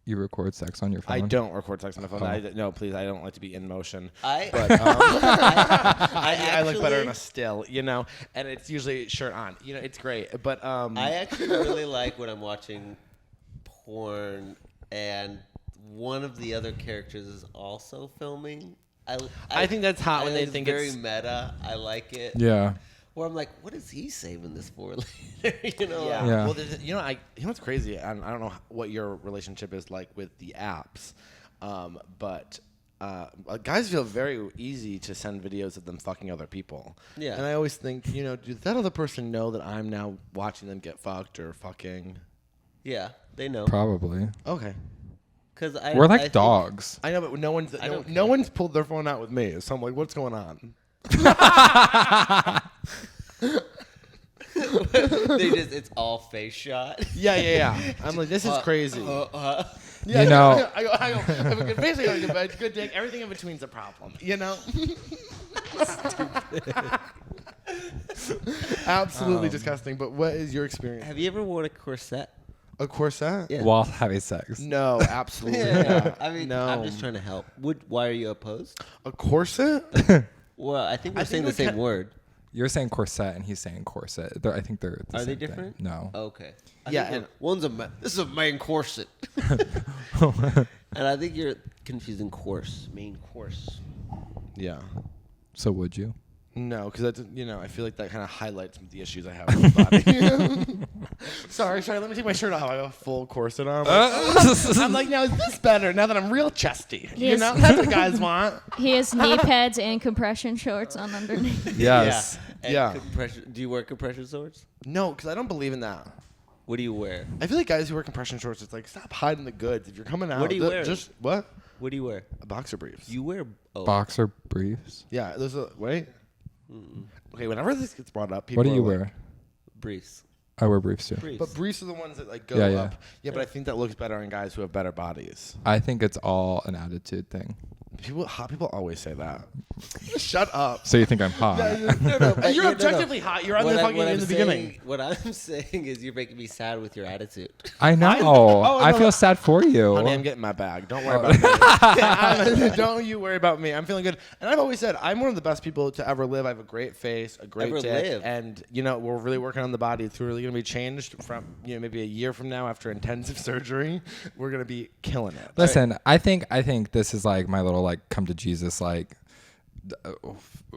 you record sex on your phone. I don't record text on my phone. Oh. No, please, I don't like to be in motion. I I look better in a still, and it's usually shirt on. It's great. But I actually really like when I'm watching porn and one of the other characters is also filming. I think that's hot when they think very it's meta. I like it. Yeah. Where I'm like, what is he saving this for later? Yeah. Yeah. Well, what's crazy? I don't know what your relationship is like with the apps, but guys feel very easy to send videos of them fucking other people. Yeah. And I always think, does that other person know that I'm now watching them get fucked or fucking? Yeah, they know. Probably. Okay. Because We're like dogs. I know, but no one's don't no care. one's pulled their phone out with me. So I'm like, what's going on? It's all face shot. Yeah. I'm like, this is crazy. Yeah, You know- I go, I have a good face, I got a good bed, good dick. Everything in between's a problem, Absolutely disgusting. But what is your experience? Have you ever worn a corset? A corset? Yeah. While having sex. No, absolutely not. I mean, no. I'm just trying to help. Why are you opposed? A corset? Well, I think we're I saying think the we same can- word. You're saying corset and he's saying corset. I think they're the Are they same thing. different? No. Okay. Yeah, I think and- one's this is a main corset. And I think you're confusing main course. Yeah. So would you? No, because that's I feel like that kind of highlights the issues I have with my body. sorry. Let me take my shirt off. I have a full corset on. I'm like, now is this better? Now that I'm real chesty, Yes. that's what guys want. He has knee pads and compression shorts on underneath. Yes. And Yeah. Do you wear compression shorts? No, because I don't believe in that. What do you wear? I feel like guys who wear compression shorts, it's like, stop hiding the goods. If you're coming out, What do you wear? Just what? What do you wear? Boxer briefs. You wear Boxer briefs. Yeah, those are wait. Okay, whenever this gets brought up, people What do you are like, wear? briefs. I wear briefs too. Briefs. But briefs are the ones that like go Yeah, yeah. up. Yeah, but I think that looks better on guys who have better bodies. I think it's all an attitude thing. Hot people always say that. Shut up. So you think I'm hot? But You're objectively hot. You're on the fucking in the beginning. What I'm saying is you're making me sad with your attitude. I know. I no, feel sad for you. Honey, I'm getting my bag. Don't worry about me. Don't you worry about me. I'm feeling good. And I've always said I'm one of the best people to ever live. I have a great face, a great Ever dick, live. and we're really working on the body. It's really going to be changed from maybe a year from now after intensive surgery. We're going to be killing it. Listen, I think this is like my little like come to Jesus like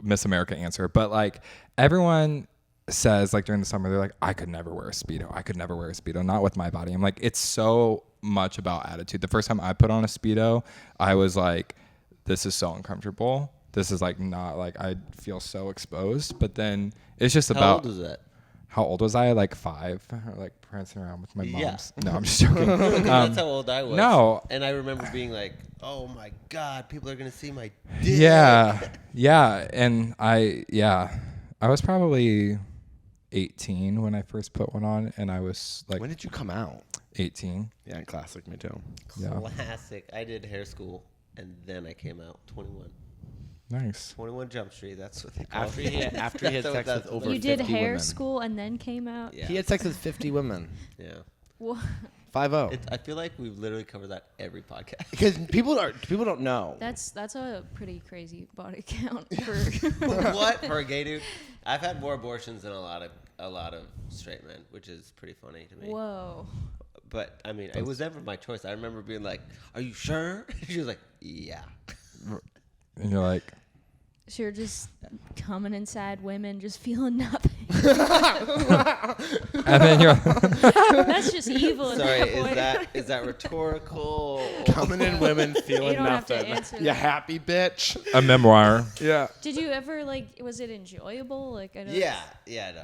Miss America answer, but like everyone says like during the summer they're like I could never wear a Speedo, not with my body. I'm like it's so much about attitude. The first time I put on a Speedo, I was like this is so uncomfortable. This is like not like I feel so exposed, but then it's just How about old is that? how old was I? Like 5, or like prancing around with my Yeah. mom's. No, I'm just joking. That's how old I was. no. And I remember being like, oh my God, people are going to see my dick. Yeah. And I was probably 18 when I first put one on, and I was like When did you come out? 18. Yeah, classic. Me too. Yeah. Classic. I did hair school, and then I came out 21. Nice. 21 Jump Street. That's what they call After it. he had sex with over You did 50 hair women. school and then came out. Yeah. He had sex with 50 women. Yeah. Wha- 5-0. I feel like we've literally covered that every podcast. Because people don't know. That's a pretty crazy body count for. What for a gay dude? I've had more abortions than a lot of straight men, which is pretty funny to me. Whoa. But I mean, it was never my choice. I remember being like, "Are you sure?" She was like, "Yeah." And you're like, So you're just coming inside women, just feeling nothing. and then you're That's just evil. Sorry, at that point. is that rhetorical? Coming in women feeling You don't have to nothing. answer You that. happy bitch. a memoir. Yeah. Did you ever was it enjoyable? Like I know. Yeah. It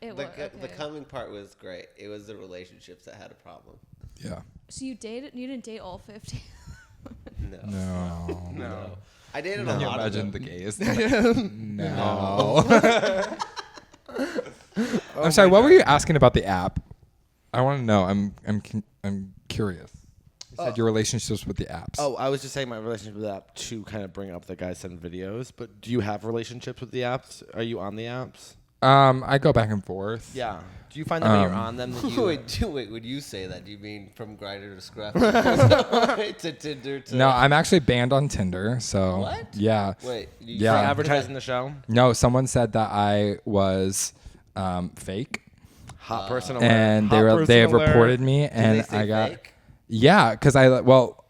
The, was, the okay. coming part was great. It was the relationships that had a problem. Yeah. So you didn't date all 50. No. No. I dated Can a you lot of imagine them. the gays? No. I'm sorry. What were you asking about the app? I want to know. I'm curious. You said your relationships with the apps. Oh, I was just saying my relationship with the app to kind of bring up the guys send videos. But do you have relationships with the apps? Are you on the apps? I go back and forth. Yeah. Do you find that when you're on them that you... Wait, when you say that, do you mean from Grindr to Scruff to Tinder to... No, I'm actually banned on Tinder. So What? Yeah. Wait. Yeah. For advertising the show? No, someone said that I was fake, Hot person alert. and Hot they have person alert. reported me, Did and they say I got. fake? Yeah, because I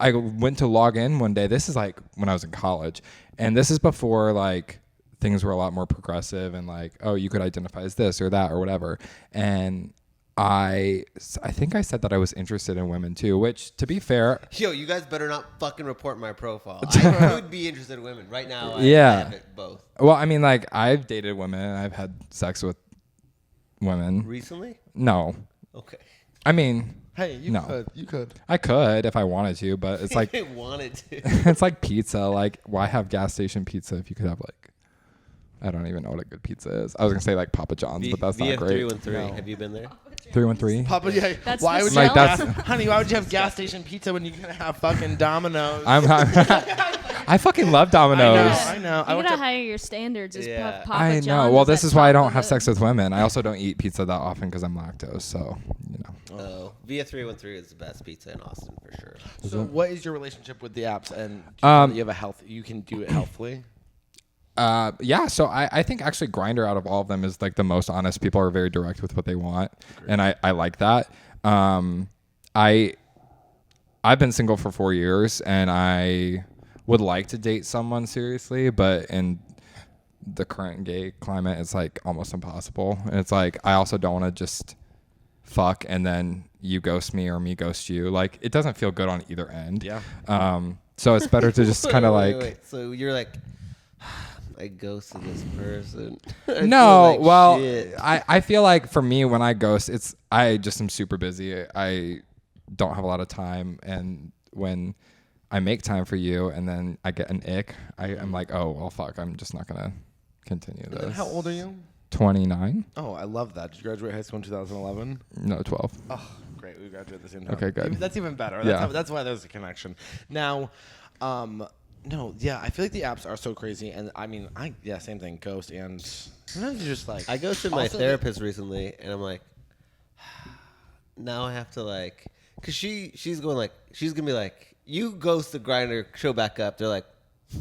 went to log in one day. This is like when I was in college, and this is before like things were a lot more progressive and like, oh, you could identify as this or that or whatever. And I think I said that I was interested in women too, which to be fair, Yo, you guys better not fucking report my profile. I would be interested in women right now. I have it both. well, I mean, like I've dated women and I've had sex with women. Recently? No. Okay. I mean, Hey, you No. could. You could. I could if I wanted to, but it's like I wanted to. it's like pizza. Like, why have gas station pizza if you could have like, I don't even know what a good pizza is. I was gonna say like Papa John's, but that's not great. 313. Have you been there? 313. Papa, yeah. That's Why the would you Like, have that's- honey? Why would you have gas station pizza when you can have fucking Domino's? I fucking love Domino's. I know. I You went gotta to higher your standards as Yeah. Papa I John's know. Well, this at is why I top don't of have the- sex with women. I also don't eat pizza that often because I'm lactose. So, you know. Oh, Via 313 is the best pizza in Austin for sure. So, what is your relationship with the apps? And do you feel that you have a health? You can do it healthfully. Yeah. So I think actually Grindr out of all of them is like the most honest. People are very direct with what they want, and I like that. I've been single for 4 years, and I would like to date someone seriously, but in the current gay climate, it's like almost impossible. And it's like I also don't want to just fuck and then you ghost me or me ghost you. Like it doesn't feel good on either end. Yeah. So it's better to just kind of like. Wait. So you're like, I ghosted this person. I No, feel like well, shit. I feel like for me when I ghost, I just am super busy. I don't have a lot of time, and when I make time for you and then I get an ick, I'm like, oh well, fuck, I'm just not gonna continue And this. how old are you? 29? Oh, I love that. Did you graduate high school in 2011? No, 12. Oh, great. We graduated at the same time. Okay, good. That's even better. Yeah. That's why there's a connection. Now, no, yeah, I feel like the apps are so crazy. And I mean, same thing. Ghost and sometimes you're just like. I ghosted my Also, therapist recently, and I'm like, now I have to like, cause she's gonna be like, you ghost the Grinder, show back up. They're like,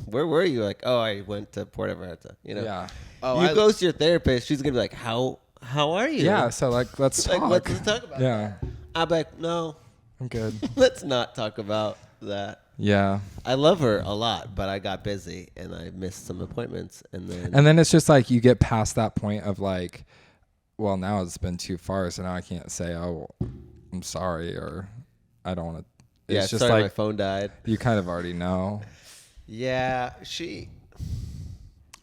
where were you? Like, oh, I went to Port Everett. You know, Yeah. Oh, you ghost your therapist. She's gonna be like, how are you? Yeah, so like let's Like, talk. let's talk about Yeah, I'm like, no, I'm good. let's not talk about that. Yeah. I love her a lot, but I got busy and I missed some appointments, and And then it's just like you get past that point of like, well, now it's been too far, so now I can't say, oh, I'm sorry, or I don't want to. yeah, It's just sorry, my like phone died. you kind of already know. Yeah,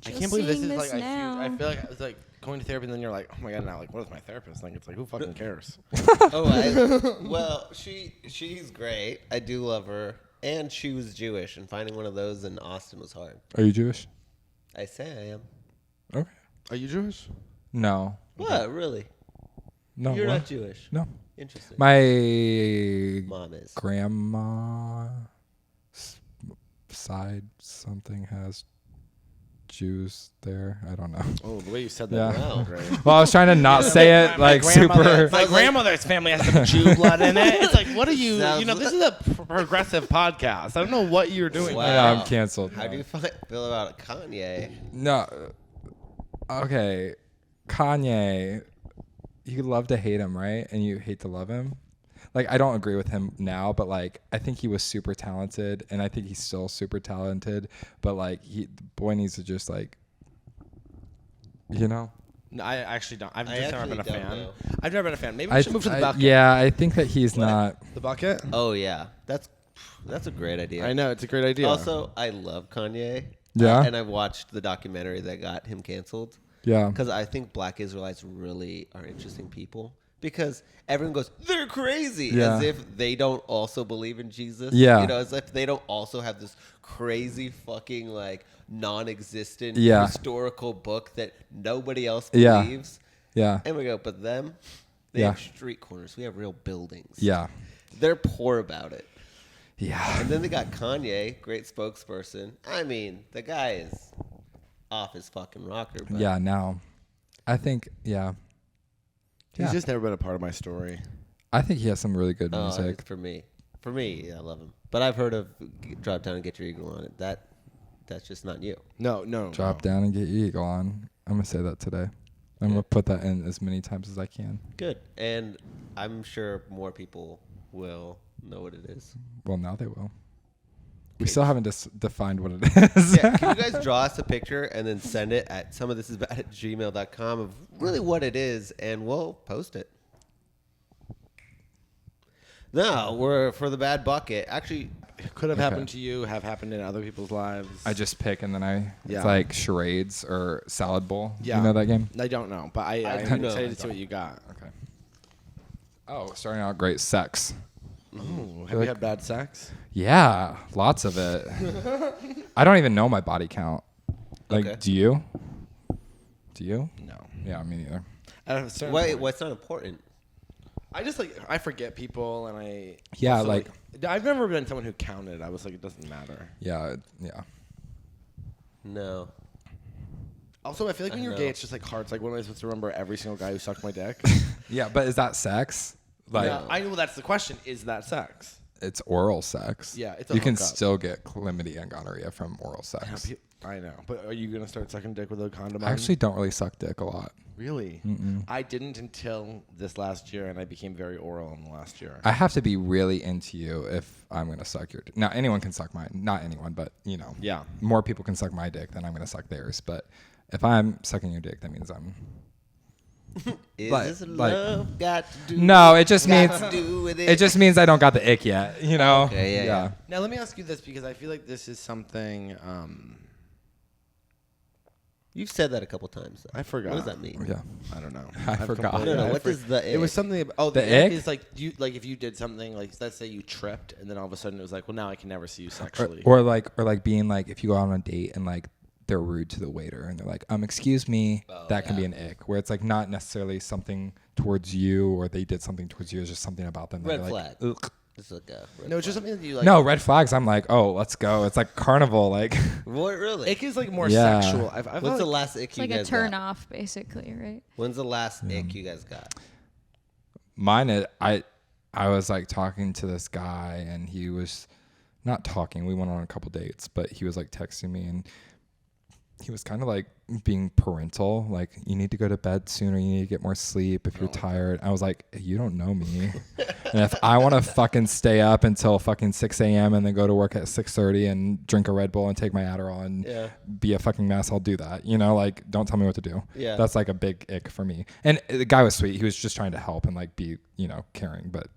I can't believe this seeing is this like. now. I feel like it's like going to therapy, and then you're like, oh my god, now like, what is my therapist think? It's like, who fucking cares? well, she's great. I do love her, and she was Jewish, and finding one of those in Austin was hard. Are you Jewish? I say I am. Okay. Are you Jewish? No. What? Really? No. You're what? not Jewish. No. Interesting. My Mom is. grandma side something has Jews there. I don't know. Oh, the way you said that. Yeah. Wow. Great. Well, I was trying to not say it like super. My grandmother's family has some Jew blood in it. It's like, what are you? Sounds You know, this is a progressive podcast. I don't know what you're doing. Wow. Yeah, I'm canceled. How do you feel about Kanye? No. Okay. Kanye, you love to hate him, right? And you hate to love him. Like, I don't agree with him now, but like, I think he was super talented, and I think he's still super talented. But like, the boy needs to just like, you know. No, I actually don't. I've I just never actually been a don't fan. know. I've never been a fan. Maybe we should move to the bucket. Yeah, I think that he's not. The bucket? Oh yeah, that's a great idea. I know, it's a great idea. Also, I love Kanye. Yeah? And I watched the documentary that got him canceled. Yeah. Because I think Black Israelites really are interesting people. Because everyone goes, they're crazy, Yeah. as if they don't also believe in Jesus. Yeah. You know, as if they don't also have this crazy fucking like non-existent Yeah. historical book that nobody else Yeah. believes. Yeah. And we go, but them, they Yeah. have street corners. We have real buildings. Yeah. They're poor about it. Yeah. And then they got Kanye, great spokesperson. I mean, the guy is off his fucking rocker. But Yeah. Now, I think. Yeah. He's Yeah. just never been a part of my story. I think he has some really good Oh, music. for me, I love him. But I've heard of Drop Down and Get Your Eagle on it. That's just not you. No. Drop down and get your eagle on. I'm gonna say that today. I'm gonna put that in as many times as I can. Good. And I'm sure more people will know what it is. Well, now they will. We still haven't defined what it is. Yeah, can you guys draw us a picture and then send it at somethisisbad@gmail.com of really what it is, and we'll post it. No, we're for the bad bucket. Actually, It could have happened to you, have happened in other people's lives. I just pick and then Yeah. it's like charades or salad bowl. Yeah. You know that game? I don't know, but I'm do know. excited to see what you got. Okay. Oh, starting out great. Sex. Ooh, have you had bad sex? Yeah, lots of it. I don't even know my body count. Like, Okay. do you? Do you? No. Yeah, me neither. At a certain wait, point. what's not important? I just I forget people and I. Yeah, also, like- I've never been someone who counted. I was like, it doesn't matter. Yeah, yeah. No. Also, I feel like when I you're know. gay, it's just like hard. It's like, when am I supposed to remember every single guy who sucked my dick? Yeah, but is that sex? Like, No. I know that's the question. Is that sex? it's oral sex. Yeah, it's a you can hookup. still get chlamydia and gonorrhea from oral sex. I know, but are you gonna start sucking dick with a condom I on? actually don't really suck dick a lot. Really? I didn't until this last year, and I became very oral in the last year. I have to be really into you if I'm gonna suck your dick. Now, anyone can suck mine. Not anyone, but Yeah. more people can suck my dick than I'm gonna suck theirs. But if I'm sucking your dick, that means I'm. Is Like- this like- love got to do? No, it just got means to do with it. it just means I don't got the ick yet. You know. Okay, yeah. Now let me ask you this, because I feel like this is something You've said that a couple times. I forgot. What does that mean? Yeah. I don't know. I I've forgot. completely- No, no. I What for- does the? It was ick- something. The The ick ick? is like if you did something like, let's say you tripped, and then all of a sudden it was like, well, now I can never see you sexually. Or like being like, if you go out on a date and like they're rude to the waiter and they're like, excuse me, that can be an ick, where it's like not necessarily something towards you or they did something towards you, it's just something about them. that Red you're flag. like, ugh. It's like a red No, it's just flag. something that you like. No, red flags. I'm like, oh, let's go. It's like carnival. Like, What really? Ick is like more Yeah. sexual. I've What's had, the like, last ick It's you like guys a turn got? off, basically, right? When's the last ick you guys got? mine, I was like talking to this guy and he was not talking. We went on a couple dates, but he was like texting me and he was kind of like being parental. Like, you need to go to bed sooner. You need to get more sleep if you're tired. I was like, you don't know me. And if I want to fucking stay up until fucking 6 a.m. and then go to work at 6:30 and drink a Red Bull and take my Adderall and be a fucking mess, I'll do that. Like, don't tell me what to do. Yeah. That's like a big ick for me. And the guy was sweet. He was just trying to help and like be, caring. But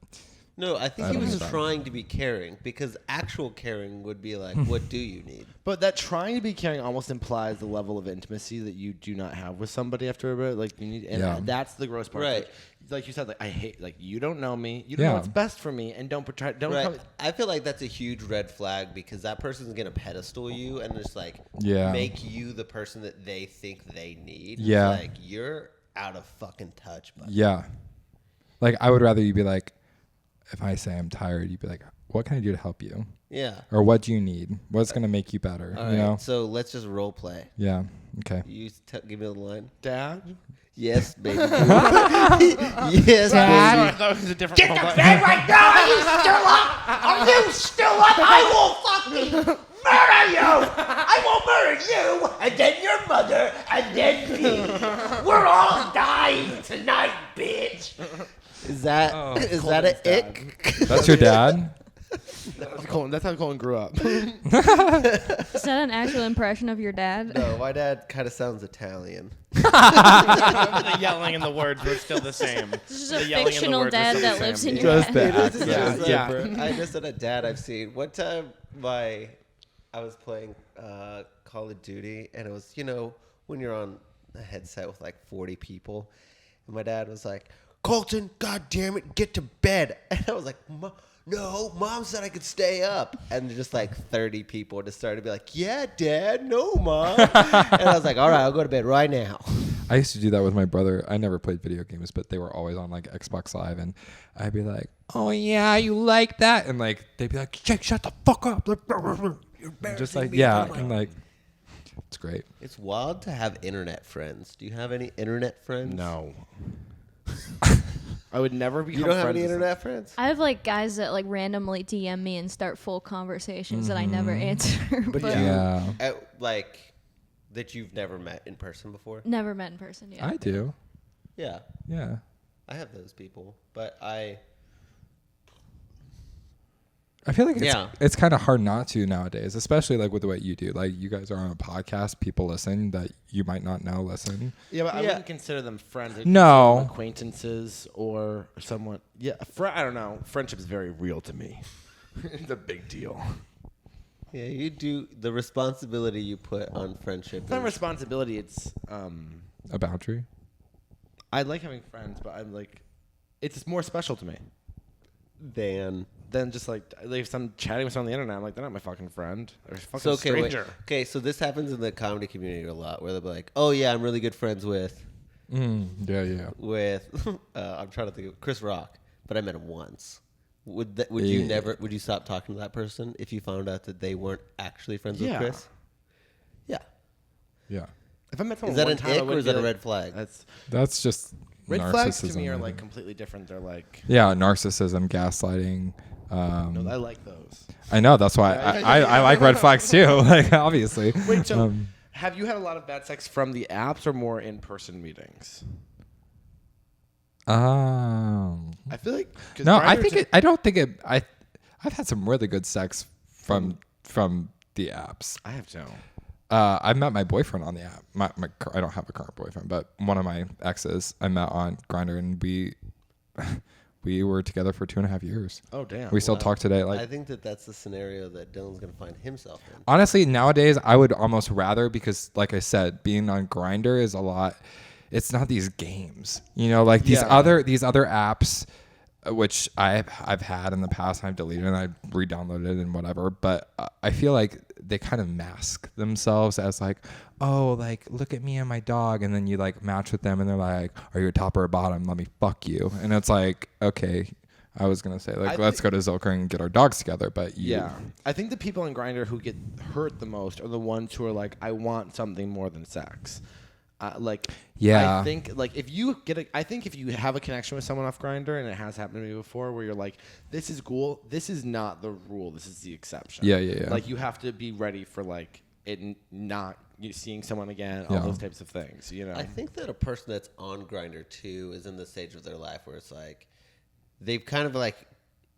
No, I think he don't was know just that. trying to be caring, because actual caring would be like, what do you need? but that trying to be caring almost implies the level of intimacy that you do not have with somebody after a bit. Like, you need, and Yeah. that's the gross part. Right. Like you said, like, I hate, like, you don't know me. You don't know Yeah. what's best for me, and don't portray. Don't Right. come. I feel like that's a huge red flag, because that person's gonna pedestal you and just like Yeah. make you the person that they think they need. Yeah. It's like, you're out of fucking touch, buddy. yeah, like I would rather you be like, if I say I'm tired, you'd be like, what can I do to help you? Yeah. Or what do you need? What's going to make you better? All right. So let's just role play. Yeah. Okay. You give me the line. Dad. Yes, baby. Yes, baby. That was a different. Get the bed right now! Are you still up? Are you still up? I will fucking murder you! I will murder you, and then your mother, and then me. We're all dying tonight, bitch. Is that is that an ick? That's your dad? That's how Colin grew up. Is that an actual impression of your dad? No, my dad kind of sounds Italian. The yelling and the words were still the same. This is a fictional dad that lives in your Just head. the It is accent. just Yeah. I just said a dad I've seen. One time, I was playing Call of Duty, and it was, when you're on a headset with like 40 people, and my dad was like, "Colton, God damn it, get to bed." And I was like, "No, Mom said I could stay up." And just like 30 people just started to be like, "Yeah, Dad, no, Mom." And I was like, "All right, I'll go to bed right now." I used to do that with my brother. I never played video games, but they were always on like Xbox Live, and I'd be like, "Oh yeah, you like that?" And like they'd be like, "Jake, shut the fuck up!" Just like and like it's great. It's wild to have internet friends. Do you have any internet friends? No. I would never become You don't have friends any with internet friends? I have like guys that like randomly DM me and start full conversations that I never answer. But Yeah, Like, that you've never met in person before? never met in person yet. I do. Yeah, Yeah. I have those people, but I I feel like Yeah. it's kind of hard not to nowadays, especially like with the way you do. Like you guys are on a podcast, people listen that you might not know listen. Yeah, but I Yeah. wouldn't consider them friends. I'd No. consider them acquaintances or someone. Yeah, I don't know. Friendship is very real to me. It's a big deal. Yeah, you do the responsibility you put on friendship. It's not is- responsibility. It's A boundary. I like having friends, but I'm like, it's more special to me than just like if I'm chatting with someone on the internet. I'm like, they're not my fucking friend. They're a fucking So okay, wait. stranger. Okay, so this happens in the comedy community a lot, where they'll be like, "Oh yeah, I'm really good friends with Yeah. I'm trying to think of Chris Rock, but I met him once." Would you Yeah. never? Would you stop talking to that person if you found out that they weren't actually friends with Yeah. Chris? Yeah. Yeah. If I met someone Is that one an time, I ick or wouldn't is that be a like- red flag? That's just Red flags to me narcissism, are I like think. completely different. They're like, Yeah, narcissism, gaslighting. no, I like those. I know that's why I like red flags too. Like obviously. Wait, so have you had a lot of bad sex from the apps or more in-person meetings? I feel like 'cause No, I Grindr's think a- it. I don't think it. I've had some really good sex from the apps. I have to. I met my boyfriend on the app. I don't have a current boyfriend, but one of my exes I met on Grindr, and we were together for 2.5 years. Oh damn. We still talk today. I Like think that's the scenario that Dylan's gonna find himself in. honestly, nowadays I would almost rather, because like I said, being on Grindr is a lot. It's not these games, like these Yeah. other apps, which I've had in the past, and I've deleted and I re-downloaded and whatever. But I feel like they kind of mask themselves as like, oh, like look at me and my dog, and then you like match with them, and they're like, are you a top or a bottom? Let me fuck you. And it's like, okay, I was gonna say like, let's go to Zilker and get our dogs together, but Yeah, I think the people on Grindr who get hurt the most are the ones who are like, I want something more than sex. Yeah. I think like if you have a connection with someone off Grindr, and it has happened to me before, where you're like, this is cool, this is not the rule, this is the exception. Yeah. Like you have to be ready for like not seeing someone again, all Yeah. those types of things. I think that a person that's on Grindr too is in the stage of their life where it's like they've kind of like,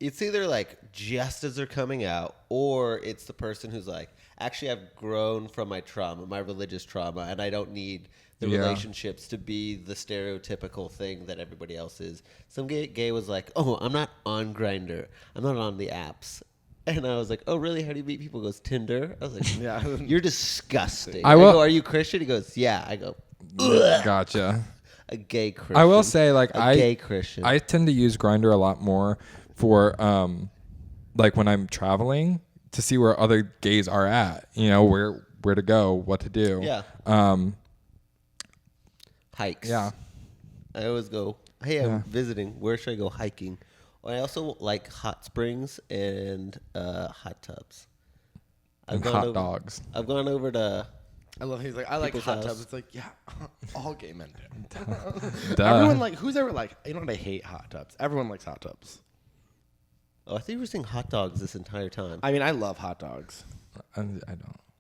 it's either like just as they're coming out, or it's the person who's like, actually I've grown from my trauma, my religious trauma, and I don't need the relationships to be the stereotypical thing that everybody else is. Some gay was like, oh, I'm not on Grindr, I'm not on the apps. And I was like, oh, really? How do you meet people? He goes, Tinder. I was like, Yeah. you're disgusting. I will- go, are you Christian? He goes, yeah. I go, ugh. Gotcha. A gay Christian. I will say, like, a gay Christian. I tend to use Grindr a lot more for, like, when I'm traveling to see where other gays are at. Where to go, what to do. Yeah. Hikes. Yeah. I always go, hey, I'm visiting. Where should I go hiking? I also like hot springs and hot tubs. And hot dogs. I've gone over to. I love. He's like, I like People's hot house. tubs. It's like, yeah, all gay men do. Duh. Everyone like, who's ever like, you know what? I hate hot tubs. Everyone likes hot tubs. Oh, I think you were saying hot dogs this entire time. I mean, I love hot dogs. I don't.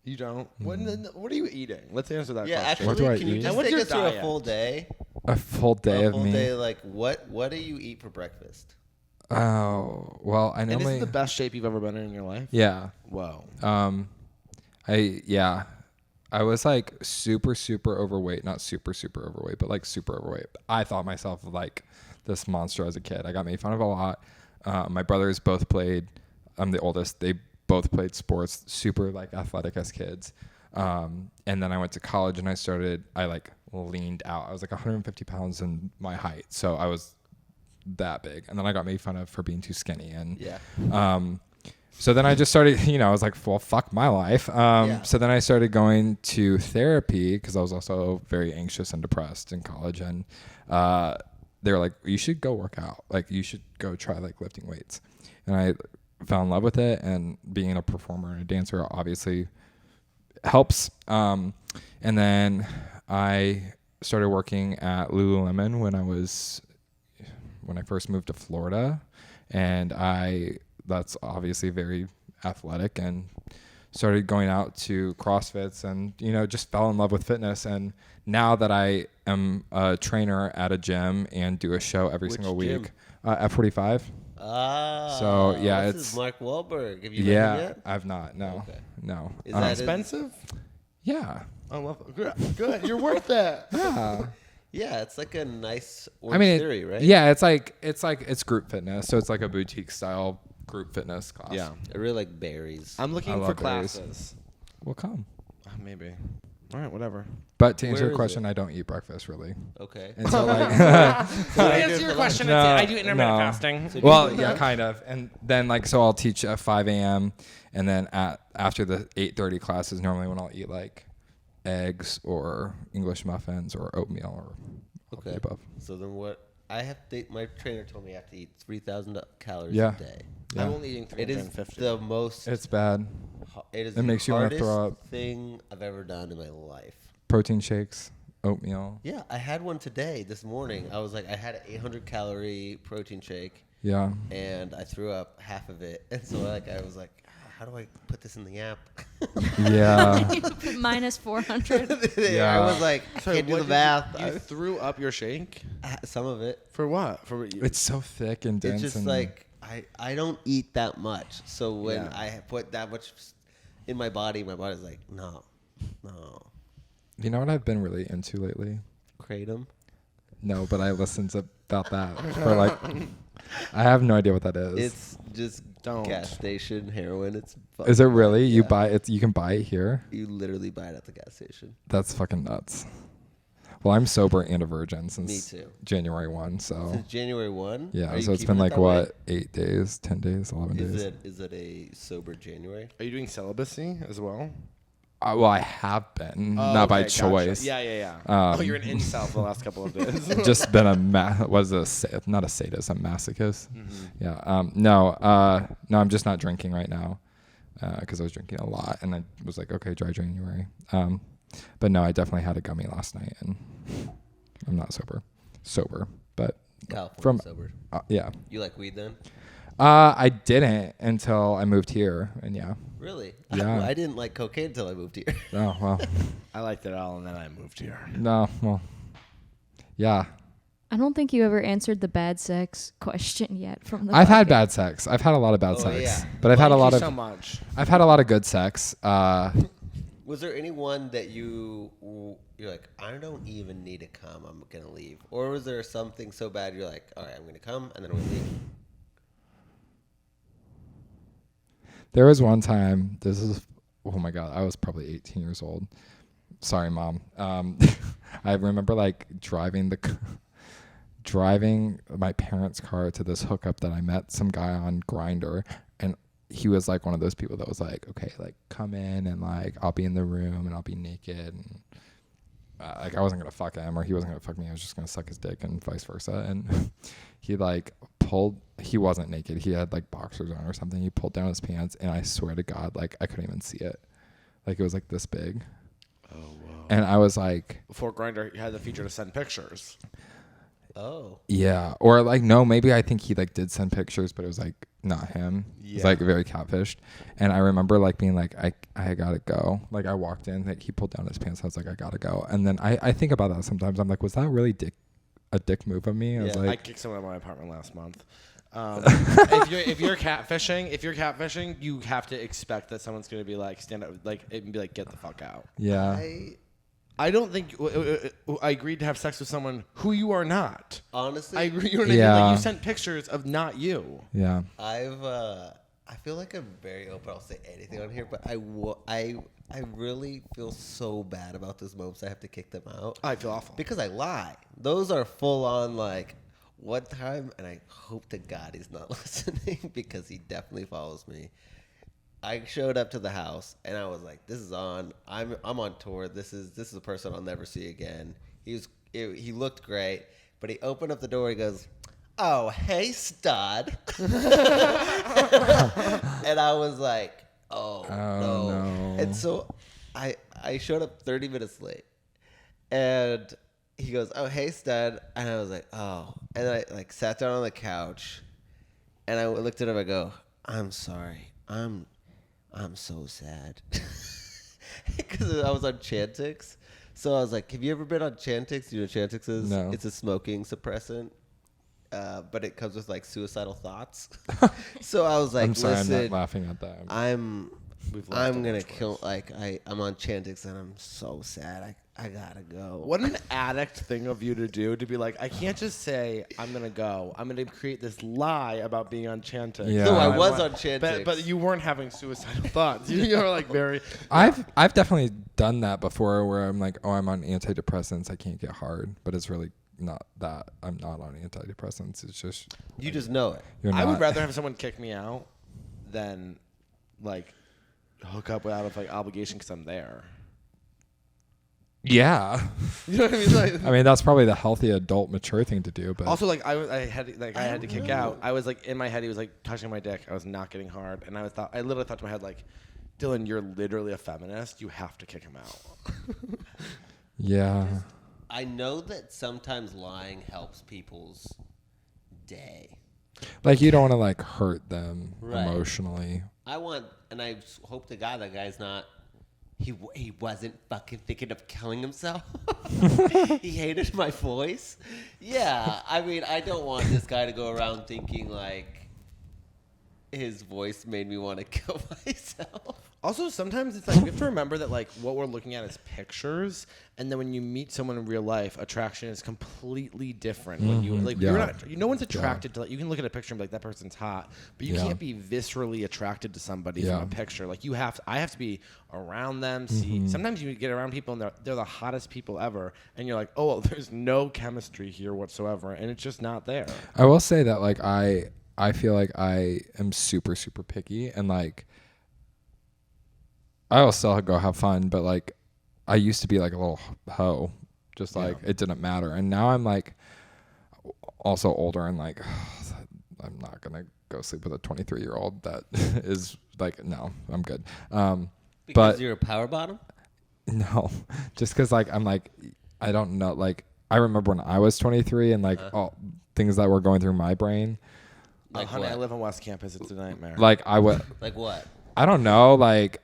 You don't? What are you eating? Let's answer that yeah, question. actually, What do I can you eat? just And what's take your us through diet? a full day? A full day A of full me. day, like what do you eat for breakfast? Oh, well, I And this normally. is the best shape you've ever been in your life? Yeah. Whoa. I was like super overweight, not super overweight, but like super overweight. I thought myself like this monster as a kid. I got made fun of a lot. My brothers both played. I'm the oldest. They both played sports, super like athletic as kids. And then I went to college and I like leaned out. I was like 150 pounds in my height. So I was that big. And then I got made fun of for being too skinny. And so then I just started, I was like, well, fuck my life. So then I started going to therapy because I was also very anxious and depressed in college. And they were like, you should go work out. Like, you should go try like lifting weights. And I fell in love with it. And being a performer and a dancer obviously helps. And then I started working at Lululemon when I first moved to Florida. And that's obviously very athletic, and started going out to CrossFits and, just fell in love with fitness. And now that I am a trainer at a gym and do a show every single gym? week, F45. So, yeah, this it's- is Mark Wahlberg. Have you met him Yeah, yet? I've not. No, Okay. no. Is that Expensive? Yeah. I love it. Good. You're worth that. Yeah. Yeah, it's like a nice I mean, theory, right? Yeah, it's group fitness, so it's like a boutique style group fitness class. Yeah. I really like berries. I'm I looking for love berries. classes. We'll come. Maybe. All right, whatever. But to answer Where your is question, I don't eat breakfast really. Okay. And so like, To answer your question, No, I do intermittent no. fasting. well, yeah, kind of. And then like, so I'll teach at 5 a.m. and then after the 8:30 class is normally when I'll eat like eggs or English muffins or oatmeal or all of the above. So then what? My trainer told me I have to eat 3,000 calories Yeah. a day. Yeah. I'm only eating It is 350. the most. It's bad. It is it the makes you wanna hardest throw up. thing I've ever done in my life. Protein shakes, oatmeal. Yeah, I had one today, this morning. I was like, I had an 800 calorie protein shake, Yeah. and I threw up half of it. And so I was like, how do I put this in the app? Yeah. Minus 400. Yeah. I was like, I can't do the math. You threw up your shake? Some of it. For what? For what you, It's so thick and dense. It's just and like I don't eat that much. So when Yeah. I put that much in my body's like, no. You know what I've been really into lately? Kratom. No, but I listened to about that for like. I have no idea what that is. It's just Don't. gas station heroin. It's Is it really? You Yeah. buy it? You can buy it here. You literally buy it at the gas station. That's fucking nuts. Well, I'm sober and a virgin since Me too. January 1. So Since January 1? yeah, Are you so it's keeping been it like that way? what, 8 days, 10 days, 11 days. Is it a sober January? Are you doing celibacy as well? Well, I have been, not by choice. Yeah. Um, You're an incel for the last couple of days. Just been not a sadist, a masochist. Yeah. No, I'm just not drinking right now because I was drinking a lot, and I was like, okay, dry January. But no, I definitely had a gummy last night, and I'm not sober, but California from sober. yeah. You like weed then? I didn't until I moved here, and yeah. Really? Yeah. I didn't like cocaine until I moved here. Oh well. I liked it all, and then I moved here. No, well. Yeah. I don't think you ever answered the bad sex question yet from the I've had podcast. bad sex. I've had a lot of bad Oh, sex, yeah. but I've had a lot Thank of. you so much. I've had a lot of good sex. Was there anyone that you're like, I don't even need to come, I'm gonna leave, or was there something so bad you're like, all right, I'm gonna come and then I'm gonna leave? There was one time. Oh my god, I was probably 18 years old. Sorry, mom. I remember like driving my parents' car to this hookup that I met some guy on Grindr, and he was like one of those people that was like, okay, like come in and like I'll be in the room and I'll be naked and like I wasn't gonna fuck him or he wasn't gonna fuck me. I was just gonna suck his dick and vice versa. And he like he wasn't naked. He had like boxers on or something. He pulled down his pants and I swear to God, like I couldn't even see it. Like it was like this big. Oh wow. And I was like, Before Grindr, you had the feature to send pictures. Oh, yeah, or like no, maybe I think he like did send pictures, but it was like not him. It was Yeah. like very catfished. And I remember like being like, I gotta go. Like I walked in, like he pulled down his pants. I was like, I gotta go. And then I think about that sometimes. I'm like, was that really a dick move of me? I was Yeah. I like, kicked someone out of my apartment last month. If you're catfishing, you have to expect that someone's gonna be like stand up, like and be like, get the fuck out. yeah, I don't think I agreed to have sex with someone who you are not. honestly, I agree. You know what I mean? Yeah. Like you sent pictures of not you. yeah. I feel like I'm very open. I'll say anything on here, but I really feel so bad about those moments. I have to kick them out I feel awful. because I lie. Those are full on like one time, and I hope to God he's not listening because he definitely follows me. I showed up to the house and I was like, "This is on. I'm on tour. This is a person I'll never see again." He looked great, but he opened up the door. He goes, "Oh, hey, stud," and I was like, "Oh no!" And so I showed up 30 minutes late, and he goes, "Oh, hey, stud," and I was like, "Oh," and I like sat down on the couch, and I looked at him. I go, "I'm sorry. I'm so sad." Because I was on Chantix. So I was like, have you ever been on Chantix? You know what Chantix is? No. It's a smoking suppressant. but it comes with like suicidal thoughts. So I was like, I'm sorry, listen, I'm not laughing at that. I'm lost gonna our kill. Like I'm on Chantix and I'm so sad. I gotta go. What an addict thing of you to do, to be like, I can't just say I'm gonna go. I'm gonna create this lie about being on Chantix. Yeah. No, I I was on Chantix. but you weren't having suicidal thoughts. You were like very. I've definitely done that before, where I'm like, oh, I'm on antidepressants, I can't get hard, but it's really not that. I'm not on antidepressants. It's just You just know it. I would rather have someone kick me out than like hook up without of like obligation because I'm there. Yeah. You know what I mean? Like, I mean, that's probably the healthy adult mature thing to do. But also, like I had to kick out. I was like in my head, he was like touching my dick. I was not getting hard, and I literally thought to my head like, Dylan, you're literally a feminist. You have to kick him out. yeah. I know that sometimes lying helps people's day. Like, you don't want to like hurt them Right. emotionally. I want, and I hope to God that guy's not. He wasn't fucking thinking of killing himself. He hated my voice. Yeah, I mean, I don't want this guy to go around thinking like his voice made me want to kill myself. Also, sometimes it's like we have to remember that like what we're looking at is pictures, and then when you meet someone in real life, attraction is completely different. When you like, you're Yeah. not, no one's attracted to. Like, you can look at a picture and be like, that person's hot, but you Yeah. can't be viscerally attracted to somebody Yeah. from a picture. Like I have to be around them. See, sometimes you get around people and they're the hottest people ever, and you're like, oh, well, there's no chemistry here whatsoever, and it's just not there. I will say that like I feel like I am super, super picky, and like I will still go have fun, but like I used to be like a little hoe, just like it didn't matter. And now I'm like also older and like I'm not gonna go sleep with a 23-year-old that is like, no, I'm good. Because But you're a power bottom. no, just because like I'm like, I don't know, like I remember when I was 23 and like all things that were going through my brain. Like Honey, what? I live on West Campus. It's a nightmare. Like I would, Like what? I don't know, like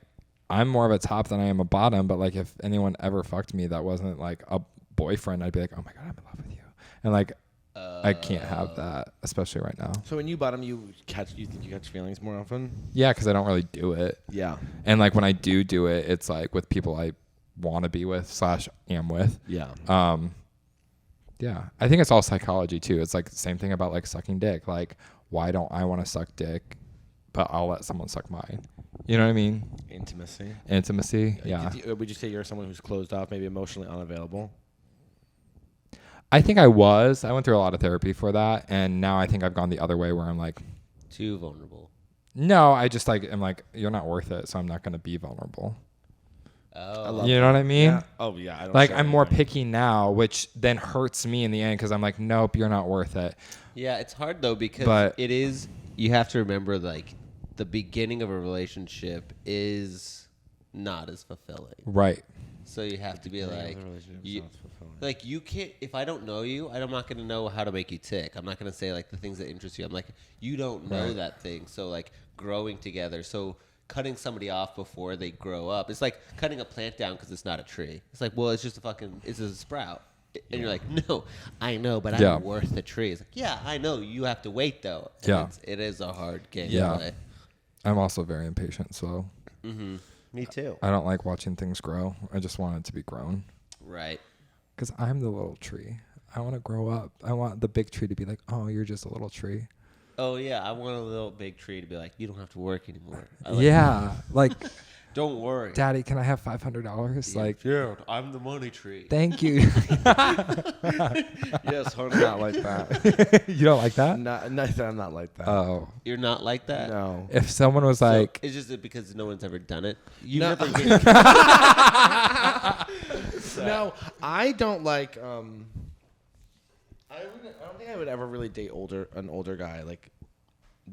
I'm more of a top than I am a bottom, but like if anyone ever fucked me that wasn't like a boyfriend, I'd be like, oh my God, I'm in love with you. And like, I can't have that, especially right now. So when you bottom, you think you catch feelings more often? Yeah, because I don't really do it. Yeah. And like when I do it, it's like with people I want to be with / am with. Yeah. Yeah. I think it's all psychology too. It's like the same thing about like sucking dick. Like, why don't I want to suck dick, but I'll let someone suck mine? You know what I mean? Intimacy. Yeah. Would you say you're someone who's closed off, maybe emotionally unavailable? I think I was. I went through a lot of therapy for that, and now I think I've gone the other way where I'm like, Too vulnerable. no, I just like I'm like, you're not worth it, so I'm not going to be vulnerable. Oh. You know what I mean? Yeah. Oh yeah. I don't Like share I'm more anything. picky now, which then hurts me in the end because I'm like, nope, you're not worth it. Yeah, it's hard though because But- it is. You have to remember, like, the beginning of a relationship is not as fulfilling. Right. So you have to be like, the relationship's you, not fulfilling. like you can't. If I don't know you, I'm not gonna know how to make you tick. I'm not gonna say like the things that interest you. I'm like, you don't know that thing. So like growing together. So cutting somebody off before they grow up. It's like cutting a plant down because it's not a tree. It's like, well, it's just it's a sprout. And you're like, no, I know, but Yeah. I'm worth the tree. It's like, yeah, I know. You have to wait though. And Yeah. it is a hard game. Yeah. To play. I'm also very impatient, so Me too. I don't like watching things grow. I just want it to be grown. Right. Because I'm the little tree. I want to grow up. I want the big tree to be like, oh, you're just a little tree. Oh yeah, I want a little big tree to be like, you don't have to work anymore. I like, Yeah. Like, don't worry. Daddy, can I have $500? Like, Dude, I'm the money tree. thank you. Yes, I'm not like that. You don't like that? No, I'm not like that. Oh. You're not like that. No. If someone was like, So, it's just because no one's ever done it. You've No. never been. No, I don't like. I don't think I would ever really date an older guy. Like,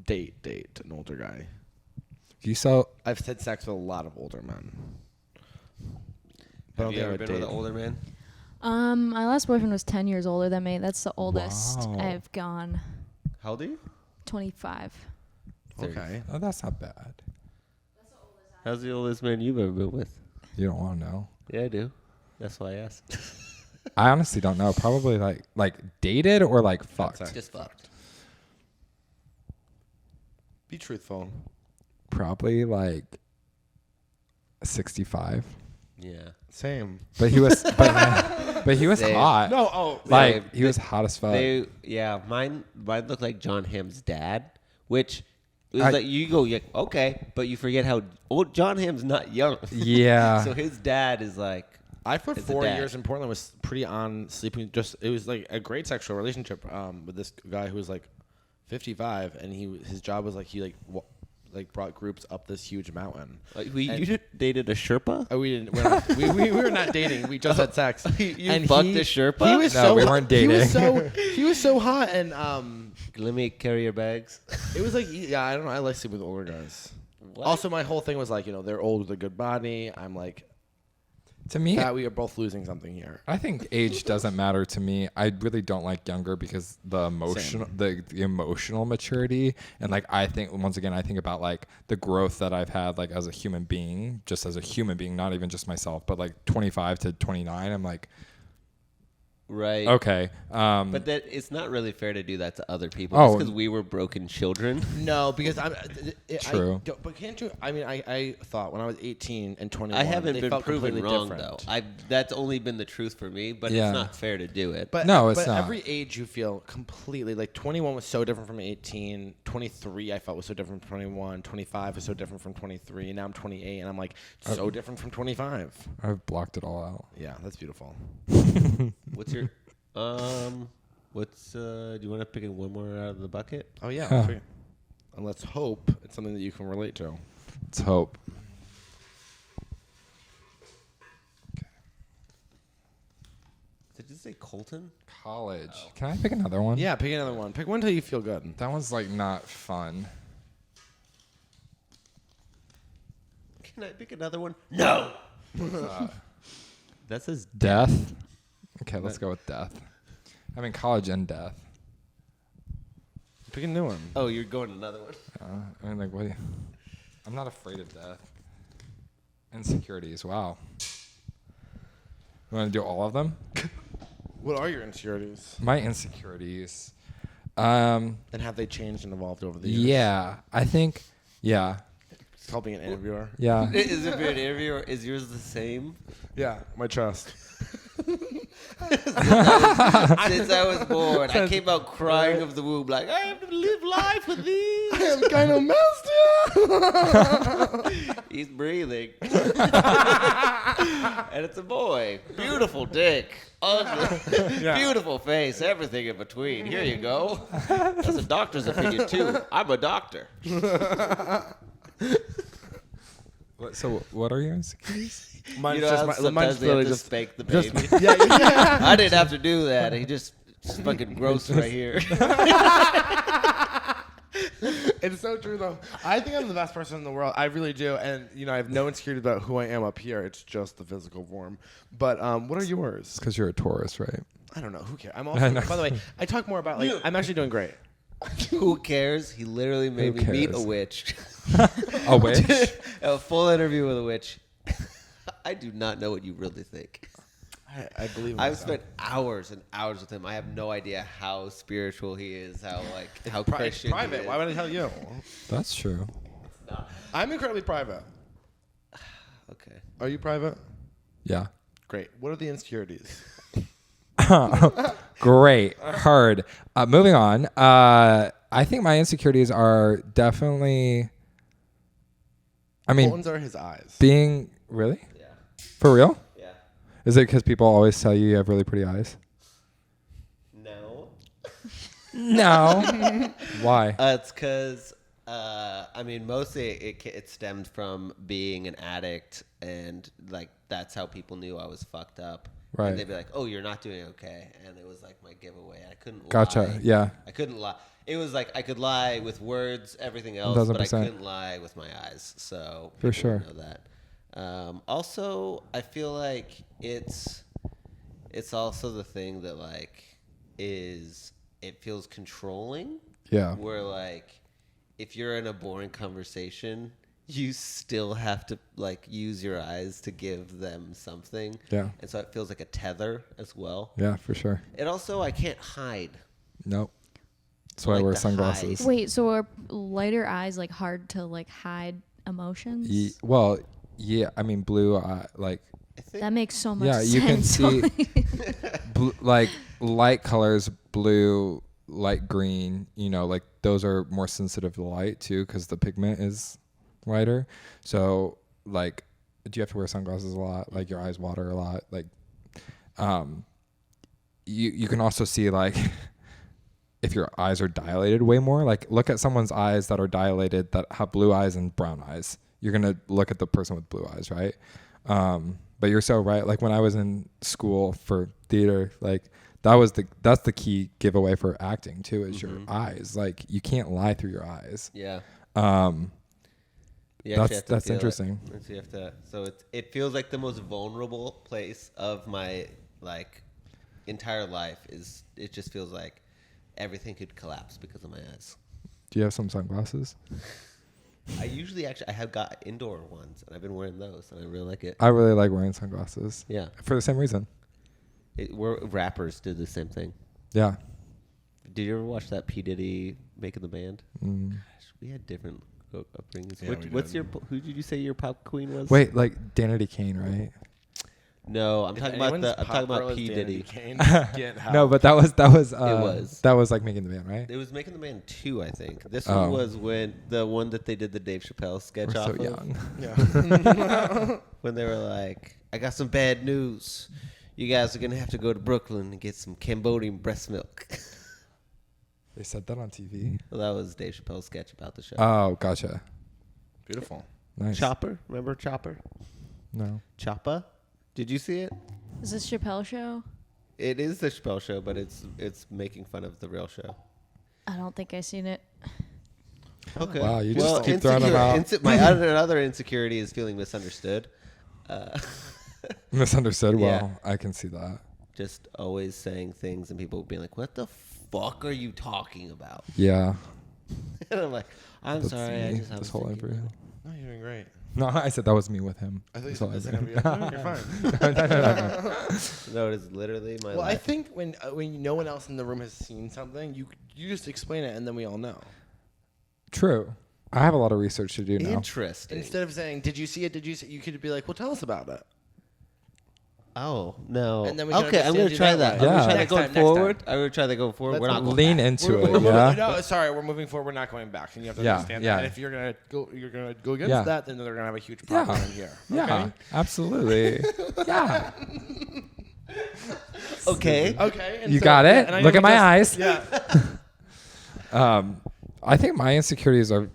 date an older guy. you saw, I've had sex with a lot of older men. But I Have don't you think I ever would been with date- an older man? My last boyfriend was 10 years older than me. That's the oldest Wow. I've gone. How old are you? 25. Okay. oh, that's not bad. How's the oldest man you've ever been with? You don't want to know. Yeah, I do. That's why I asked. I honestly don't know. Probably like dated or like fucked. Just fucked. Be truthful. Probably like 65. Yeah. Same. But he was but he was Same. hot. No, oh. Like Same. he was hot as fuck. Mine looked like John Hamm's dad, which was I- like you go, okay, but you forget how old John Hamm's not young. Yeah. So his dad is like, I for It's a 4 dad. years in Portland was pretty on sleeping. It was like a great sexual relationship with this guy who was like 55, and his job was like he brought groups up this huge mountain. you dated a Sherpa? Oh, we didn't. We were not dating. We just had sex. You fucked a Sherpa? He was No, so we weren't dating. He was so hot, and Let me carry your bags. it was like I don't know. I like sleeping with older guys. What? Also, my whole thing was like they're old with a good body. I'm like To me, that we are both losing something here. I think age doesn't matter to me. I really don't like younger because the emotional maturity, and like I think once again I think about like the growth that I've had like as a human being, just as a human being, not even just myself, but like 25 to 29, I'm like Right. okay. But that it's not really fair to do that to other people Oh. just because we were broken children. No, because True. But can't you? I mean, I thought when I was 18 and 21, I haven't they been felt proven completely wrong different. though. That's only been the truth for me, but Yeah. it's not fair to do it. But No, it's but not. every age you feel completely like 21 was so different from 18. 23 I felt was so different from 21. 25 was so different from 23. And now I'm 28 and I'm like so different from 25. I've blocked it all out. Yeah, that's beautiful. What's your do you want to pick one more out of the bucket? Oh yeah. Huh. And let's hope it's something that you can relate to. Let's hope. Did you say Colton? College. Can I pick another one? Yeah, pick another one. Pick one till you feel good. That one's like not fun. Can I pick another one? No. That says Death. Okay, let's go with death. I mean college and death. Pick a new one. Oh, you're going another one. I mean, like, what? I'm not afraid of death. Insecurities. Wow. You want to do all of them? What are your insecurities? My insecurities. And have they changed and evolved over the years? Yeah, I think. Yeah, It's called being an interviewer. yeah. Is it an interview or is yours the same? Yeah, my chest. Since I was born, I came out crying of the womb like, I have to live life with these. I'm kind of messed. He's breathing. And it's a boy. Beautiful dick. Ugly. Beautiful face. Everything in between. Here you go. That's a doctor's opinion, too. I'm a doctor. So, what are your insecurities? Mine's You know how sometimes they have to spank the baby? yeah. I didn't have to do that. He just fucking gross right here. It's so true though. I think I'm the best person in the world. I really do, and I have no insecurity about who I am up here. It's just the physical form. But what are yours? Because you're a Taurus, right? I don't know. Who cares? I'm also. By the way, I talk more about I'm actually doing great. Who cares? He literally made me meet a cares? witch. A witch? A full interview with a witch. I do not know what you really think. I believe. in I've myself. spent hours and hours with him. I have no idea how spiritual he is, how It's Christian private. he is. Why would I tell you? That's true. I'm incredibly private. Okay. Are you private? Yeah. Great. What are the insecurities? Great. Heard. Moving on. I think my insecurities are definitely. I mean, Colton's are his eyes. being really Yeah. for real. Yeah. Is it because people always tell you have really pretty eyes? No. No. Why? It's because, mostly it stemmed from being an addict, and that's how people knew I was fucked up. Right. And they'd be like, "Oh, you're not doing okay," and it was like my giveaway. I couldn't Gotcha. lie. Yeah. I couldn't lie. It was like I could lie with words, everything else, but I 1000%. couldn't lie with my eyes. So For people sure. know that. Also, I feel like it's also the thing that it feels controlling. Yeah. Where if you're in a boring conversation, you still have to like use your eyes to give them something. Yeah. And so it feels like a tether as well. Yeah, for sure. And also, I can't hide. Nope. That's why I like wear to sunglasses. hide. Wait, so are lighter eyes like hard to like hide emotions? Well, yeah. I mean, blue eye, like, I think That makes so much yeah, sense. you can see like light colors, blue, light green. You know, like those are more sensitive to light too, because the pigment is lighter. So, like, do you have to wear sunglasses a lot? Like, your eyes water a lot. Like, you can also see like if your eyes are dilated way more. Like, look at someone's eyes that are dilated that have blue eyes and brown eyes. You're gonna look at the person with blue eyes, right? But you're so right. Like, when I was in school for theater, like that's the key giveaway for acting too, is your eyes. Like, you can't lie through your eyes. Yeah. That's interesting. So it feels like the most vulnerable place of my like entire life is. It just feels like everything could collapse because of my eyes. Do you have some sunglasses? I usually I have got indoor ones, and I've been wearing those, and I really like it. I really like wearing sunglasses. Yeah. For the same reason. Rappers did the same thing. Yeah. Did you ever watch that P Diddy making the band? Mm. Gosh, we had different upbringings. Yeah, we What's did. who did you say your pop queen was? Wait, like Danity Kane, right? No, I'm talking about P Diddy. No, but that was like making the band, right? It was making the band 2, I think. This Oh. one was when the one that they did the Dave Chappelle sketch We're off so of. young. Yeah. When they were like, I got some bad news. You guys are going to have to go to Brooklyn and get some Cambodian breast milk. They said that on TV. Well, that was Dave Chappelle's sketch about the show. Oh, gotcha. Beautiful. Nice. Chopper? Remember Chopper? No. Choppa? Did you see it? Is this Chappelle show? It is the Chappelle show, but it's making fun of the real show. I don't think I've seen it. Okay. Wow, you just keep throwing them out. My other insecurity is feeling misunderstood. Misunderstood. Yeah. Well, I can see that. Just always saying things and people being like, "What the fuck are you talking about?" Yeah. And I'm like, "I'm That's sorry, I me just this haven't whole thinking interview. about it." No, you're doing great. No, I said that was me with him. I This think whole it's interview. gonna be. You're fine. No, it is literally my Well, I life. think when no one else in the room has seen something, you just explain it, and then we all know. True. I have a lot of research to do now. Interesting. Instead of saying, "Did you see it? Did you see?" You could be like, "Well, tell us about it." Oh no. And then we can okay, I'm understand gonna you try that that. way. I'm gonna Yeah. try that Next going time, next forward. time. I'm gonna try that going forward. We're not going Lean back. into We're it. moving- Yeah. No, sorry, we're moving forward. We're not going back, and you have to Yeah, understand yeah. that. And if you're gonna go against Yeah. that, then they're gonna have a huge problem in here. Yeah. Okay? Absolutely. Yeah. Okay. Okay. and You so- got yeah, it. and I Look know at my we eyes. just- Yeah. I think my insecurities are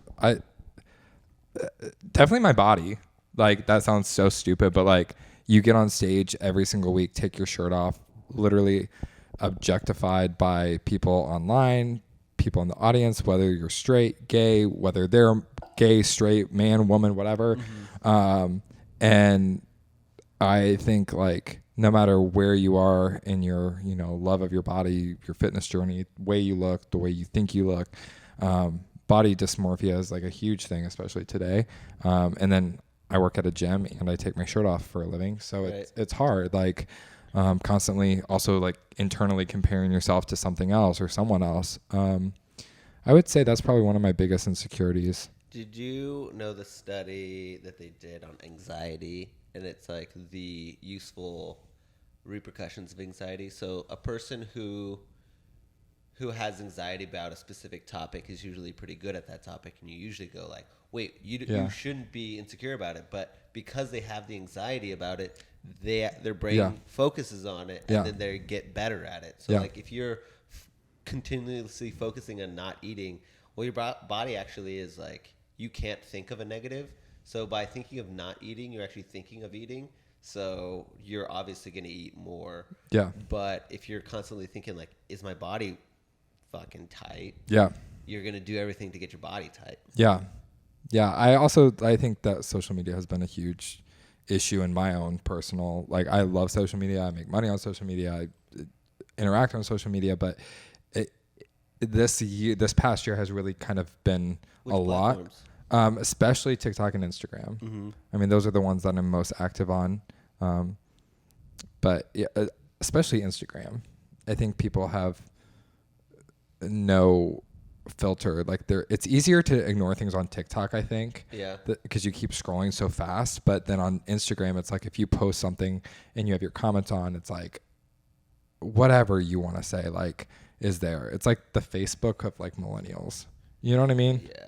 definitely my body. Like, that sounds so stupid, but like, you get on stage every single week, take your shirt off, literally objectified by people online, people in the audience, whether you're straight, gay, whether they're gay, straight, man, woman, whatever. And I think, like, no matter where you are in your, love of your body, your fitness journey, the way you look, the way you think you look, body dysmorphia is like a huge thing, especially today. And then I work at a gym and I take my shirt off for a living. So it's hard. Like, constantly also like internally comparing yourself to something else or someone else. I would say that's probably one of my biggest insecurities. Did you know the study that they did on anxiety? And it's like the useful repercussions of anxiety. So a person who has anxiety about a specific topic is usually pretty good at that topic, and you usually go like, wait, you shouldn't be insecure about it, but because they have the anxiety about it, their brain focuses on it, and then they get better at it. So like, if you're continuously focusing on not eating, well, your body actually is like, you can't think of a negative. So by thinking of not eating, you're actually thinking of eating. So you're obviously going to eat more. Yeah. But if you're constantly thinking like, is my body fucking tight? Yeah. You're going to do everything to get your body tight. Yeah. Yeah. I think that social media has been a huge issue in my own personal, like, I love social media. I make money on social media. I interact on social media, but this past year has really kind of been Which a lot. platforms? Especially TikTok and Instagram. Mm-hmm. I mean, those are the ones that I'm most active on. But yeah, especially Instagram. I think people have no filter. Like it's easier to ignore things on TikTok, I think. Yeah. Because you keep scrolling so fast. But then on Instagram, it's like if you post something and you have your comments on, it's like whatever you want to say, like, is there. It's like the Facebook of like millennials. You know what I mean? Yeah.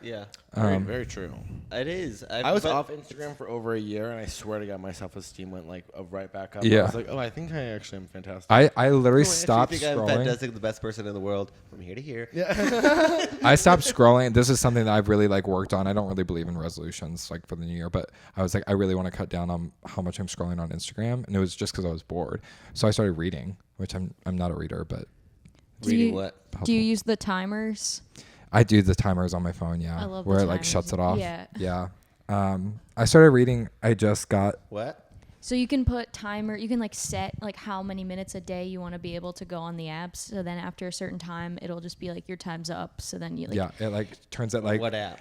Yeah. Very true. It is. I was off Instagram for over a year, and I swear to God, my self-esteem went like right back up. Yeah. I was like, oh, I think I actually am fantastic. I literally I stopped think I'm scrolling. fantastic, the best person in the world from here to here. Yeah. I stopped scrolling. This is something that I've really like worked on. I don't really believe in resolutions like for the new year, but I was like, I really want to cut down on how much I'm scrolling on Instagram, and it was just because I was bored. So I started reading, which I'm not a reader, but Reading what? Do you use the timers? I do the timers on my phone. Yeah, I love the where it like timers. shuts it off. Yeah. Yeah. I started reading. I just got. What? So you can put timer. You can like set like how many minutes a day you want to be able to go on the apps. So then after a certain time, it'll just be like your time's up. So then you like Yeah, it like turns it like. What app?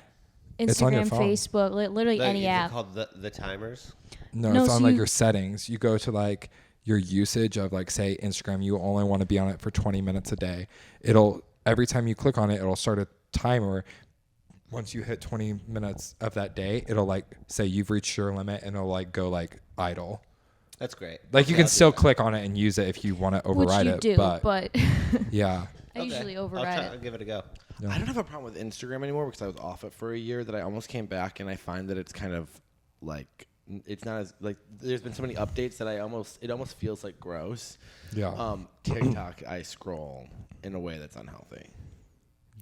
It's on your Instagram, phone. Facebook, literally Like, any is it app. called the timers? No, No, it's so on like you- your settings. You go to like your usage of like say Instagram. You only want to be on it for 20 minutes a day. It'll every time you click on it, it'll start a timer. Once you hit 20 minutes of that day, it'll like say you've reached your limit, and it'll like go like idle. That's great. Like Okay, you can I'll do still that. click on it and use it if you want to Which override you it. do, but Yeah, I Okay. usually I'll override I'll it. give it a go. I don't have a problem with Instagram anymore because I was off it for a year that I almost came back, and I find that it's kind of like it's not as like there's been so many updates that it almost feels like gross. yeah, TikTok I scroll in a way that's unhealthy.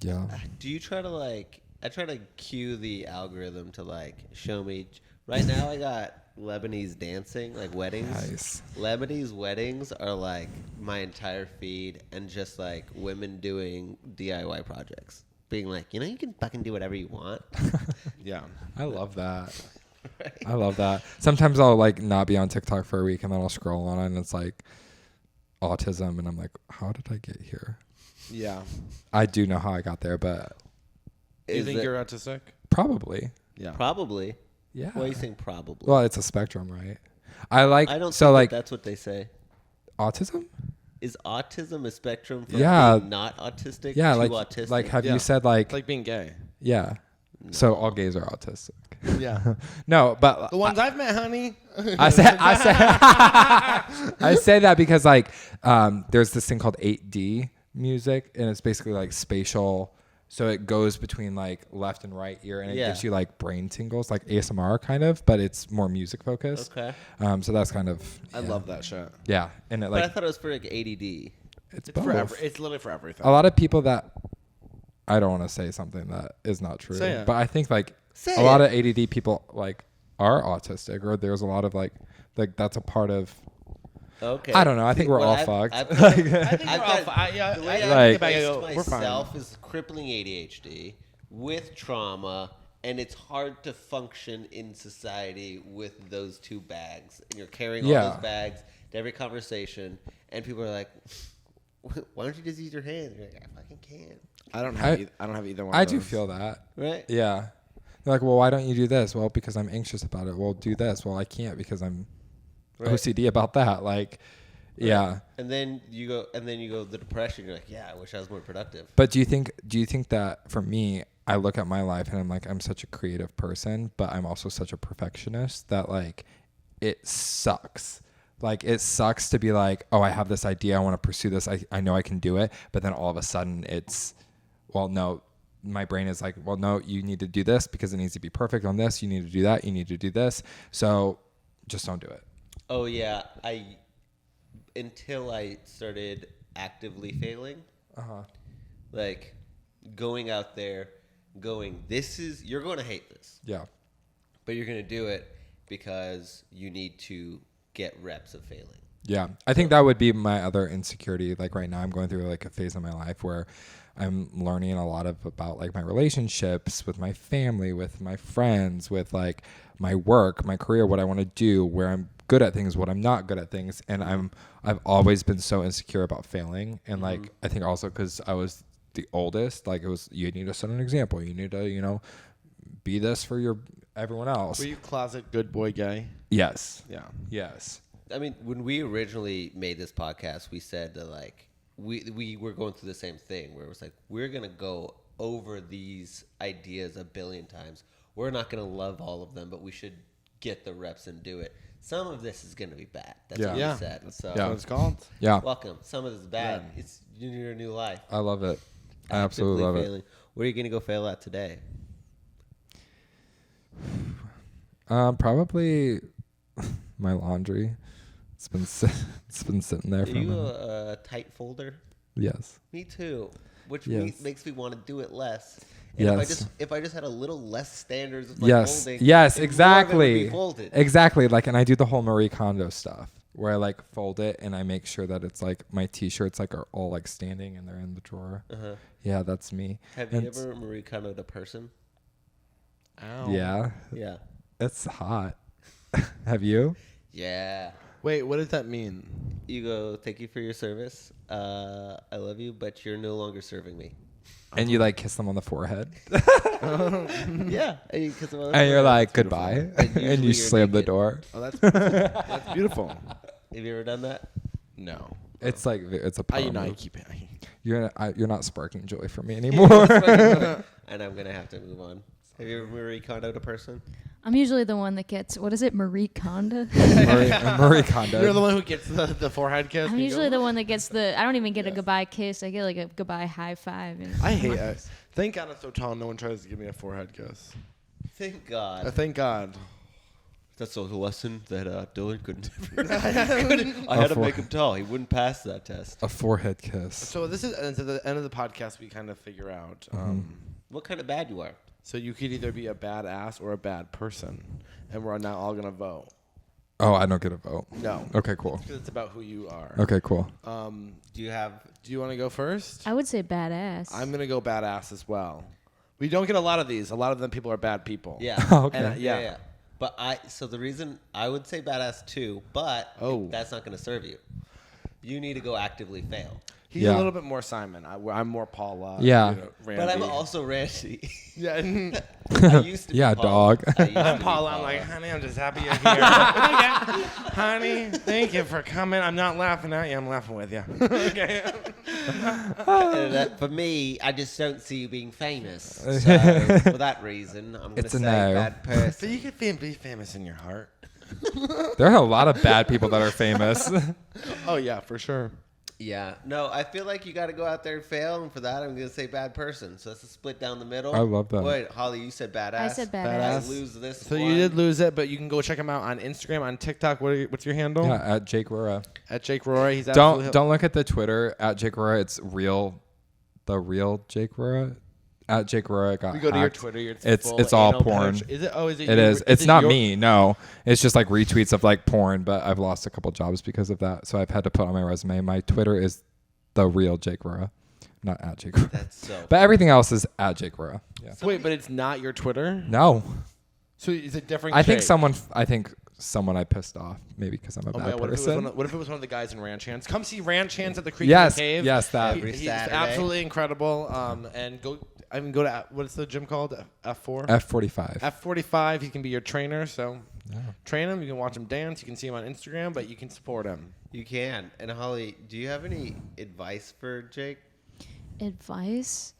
yeah. Do you try to like? I try to cue the algorithm to like show me. Right now, I got Lebanese dancing, like weddings. Nice. Lebanese weddings are like my entire feed, and just like women doing DIY projects, being like, you can fucking do whatever you want. Yeah. I love that. I love that. Sometimes I'll like not be on TikTok for a week, and then I'll scroll on it, and it's like autism, and I'm like, how did I get here? Yeah. I do know how I got there, but Do you Is think it- you're autistic? probably. Yeah. Probably. Yeah. Why are you saying probably? Well, it's a spectrum, right? I like I don't so think like that's what they say. autism. Is autism a spectrum from Yeah. being not autistic Yeah, to like autistic? like have Yeah. you said like Like being gay. yeah? So all gays are autistic. Yeah. No, but The ones I've met, honey. I say that because like there's this thing called 8D music, and it's basically like spatial. So it goes between like left and right ear, and it Yeah. gives you like brain tingles, like ASMR kind of, but it's more music focused. Okay. So that's kind of I love that shit. yeah, and it But I like thought it was for like ADD. it's It's for both. it's literally for everything. A lot of people that I don't want to say something that is not true, Say it. but I think like Say a lot it. of ADD people like are autistic, or there's a lot of like that's a part of. Okay. I don't know. I think we're Well, all I've- fucked. I've I think I've we're all got- fine. Yeah, the way I Like- I think about it, I based go, we're fine. myself is crippling ADHD with trauma, and it's hard to function in society with those two bags. And you're carrying all Yeah. those bags to every conversation, and people are like, "Why don't you just use your hands?" You're like, "I fucking can't." I don't have either one. I of do those. feel that. Right? Yeah. They're like, well, why don't you do this? Well, because I'm anxious about it. Well, do this. Well, I can't because I'm Right. OCD about that. Like, yeah. And then you go the depression. You're like, "Yeah, I wish I was more productive." But do you think that for me, I look at my life and I'm like, I'm such a creative person, but I'm also such a perfectionist that like it sucks. Like it sucks to be like, oh, I have this idea. I want to pursue this. I know I can do it. But then all of a sudden it's, well, no, my brain is like, well, no, you need to do this because it needs to be perfect on this. You need to do that. You need to do this. So just don't do it. Oh yeah, until I started actively failing, like going out there, you're going to hate this, Yeah. but you're going to do it because you need to get reps of failing. Yeah, I think that would be my other insecurity. Like right now, I'm going through like a phase of my life where I'm learning a lot about like my relationships with my family, with my friends, with like my work, my career, what I want to do, where I'm good at things, what I'm not good at things, and I've always been so insecure about failing, and like I think also because I was the oldest, like it was you need to set an example, you need to be this for everyone else. Were you closet good boy gay? Yes. Yeah. Yes. I mean, when we originally made this podcast, we said that like we were going through the same thing where it was like we're gonna go over these ideas a billion times. We're not gonna love all of them, but we should get the reps and do it. Some of this is gonna be bad. That's what we said. So That's what it's called. Yeah. welcome. Some of this is bad. It's your new life. I love it. I absolutely love Failing. Where are you gonna go fail at today? Probably my laundry. It's been sitting there Are for a you minute. a tight folder? Yes. Me too. Which Yes. makes me want to do it less. And Yes. if I just had a little less standards with my Yes. folding, Yes. more of it would be Exactly. folded. Exactly. Like, and I do the whole Marie Kondo stuff where I like fold it and I make sure that it's like my t-shirts like are all like standing and they're in the drawer. Uh-huh. Yeah, that's me. Have And you ever Marie Kondo'd a person? Ow. Yeah, Yeah. it's hot. Have you? Yeah. Wait, what does that mean? You go, thank you for your service. I love you, but you're no longer serving me. And you like kiss them on the forehead, Yeah. And you kiss them on the and you're forehead. like goodbye, and usually you you're slam the naked. door. Oh, that's beautiful. That's beautiful. Have you ever done that? No. It's like it's a I power I move. keep it. You're not sparking joy for me anymore. And I'm going to have to move on. Have you ever Marie Kondo'd a person? I'm usually the one that gets, what is it, Marie Kondo? Marie Kondo. You're the one who gets the forehead kiss. I'm and you usually go, the one that gets I don't even get a goodbye kiss. I get like a goodbye high five. And I hate it. Thank God I'm so tall. No one tries to give me a forehead kiss. Thank God. Thank God. That's a lesson that Dylan couldn't. I had to make him tall. He wouldn't pass that test. A forehead kiss. So this is and to the end of the podcast. We kind of figure out. What kind of bad you are? So you could either be a badass or a bad person, and we're now all gonna vote. Oh, I don't get a vote. No. Okay, cool. Because it's about who you are. Okay, cool. Do you want to go first? I would say badass. I'm gonna go badass as well. We don't get a lot of these. A lot of them people are bad people. Yeah. Okay. And, Yeah. But so the reason I would say badass too, but that's not going to serve you. You need to go actively fail. He's a little bit more Simon. I'm more Paula. Yeah. But I'm also Randy. Yeah. I used to be Yeah, Paula. dog. I used to I'm be Paula. I'm like, honey, I'm just happy you're here. Honey, thank you for coming. I'm not laughing at you. I'm laughing with you. Okay. For me, I just don't see you being famous. So for that reason, I'm going to It's a say no. bad So person. you could be famous in your heart. There are a lot of bad people that are famous. Oh yeah, for sure. Yeah. No, I feel like you got to go out there and fail, and for that, I'm going to say bad person. So that's a split down the middle. I love that. Wait, Holly, you said badass. I said badass. I lose this So one. you did lose it, but you can go check him out on Instagram, on TikTok. What's your handle? Yeah, at Jake Rura. At Jake Rura. He's absolutely Don't look at the Twitter at Jake Rura. It's the real Jake Rura. At Jake Rura, it got You go to your hacked. Twitter. It's all porn. Is it? Oh, is it? It is. It's not me. No, it's just like retweets of like porn. But I've lost a couple jobs because of that, so I've had to put on my resume. My Twitter is the real Jake Rura, not at Jake Rura. That's so. But everything else is at Jake Rura. Yeah. Wait, but it's not your Twitter. No, So is it different? I think Jake? someone I pissed off, maybe because I'm a Oh my bad God, what if, person. what if it was one of the guys in Ranch Hands? Come see Ranch Hands at the Creek Yes, in the Cave. yes, that. Every He's Saturday. absolutely incredible. And go to what's the gym called? F4. F45. F45. He can be your trainer. So train him. You can watch him dance. You can see him on Instagram, but you can support him. You can. And Holly, do you have any advice for Jake? Advice?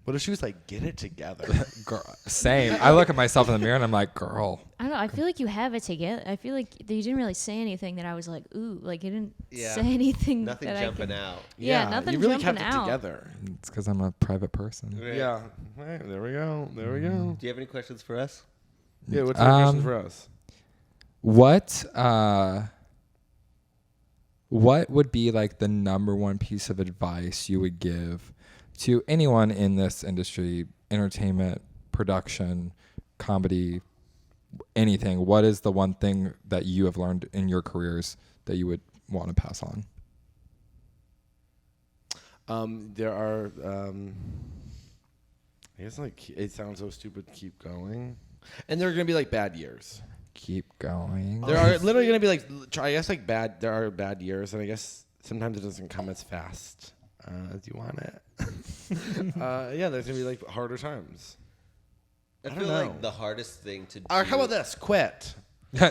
What if she was like, get it together? Girl, same. I look at myself in the mirror and I'm like, girl. I don't know. I feel like you have it together. I feel like you didn't really say anything that I was like, ooh, like you didn't say anything. Nothing that jumping I could, out. Yeah, nothing You really jumping kept it out. together. It's because I'm a private person. Right. Yeah. Right, there we go. There we go. Do you have any questions for us? Yeah. What's your question for us? What would be like the number one piece of advice you would give to anyone in this industry, entertainment, production, comedy, anything? What is the one thing that you have learned in your careers that you would want to pass on? There are. I guess like it sounds so stupid. Keep going, and there are gonna be like bad years. Keep going. There are literally gonna be like I guess like bad. There are bad years, and I guess sometimes it doesn't come as fast as you want it. Yeah, there's gonna be like harder times. I don't feel know. like the hardest thing to do. All right, how about this? Quit.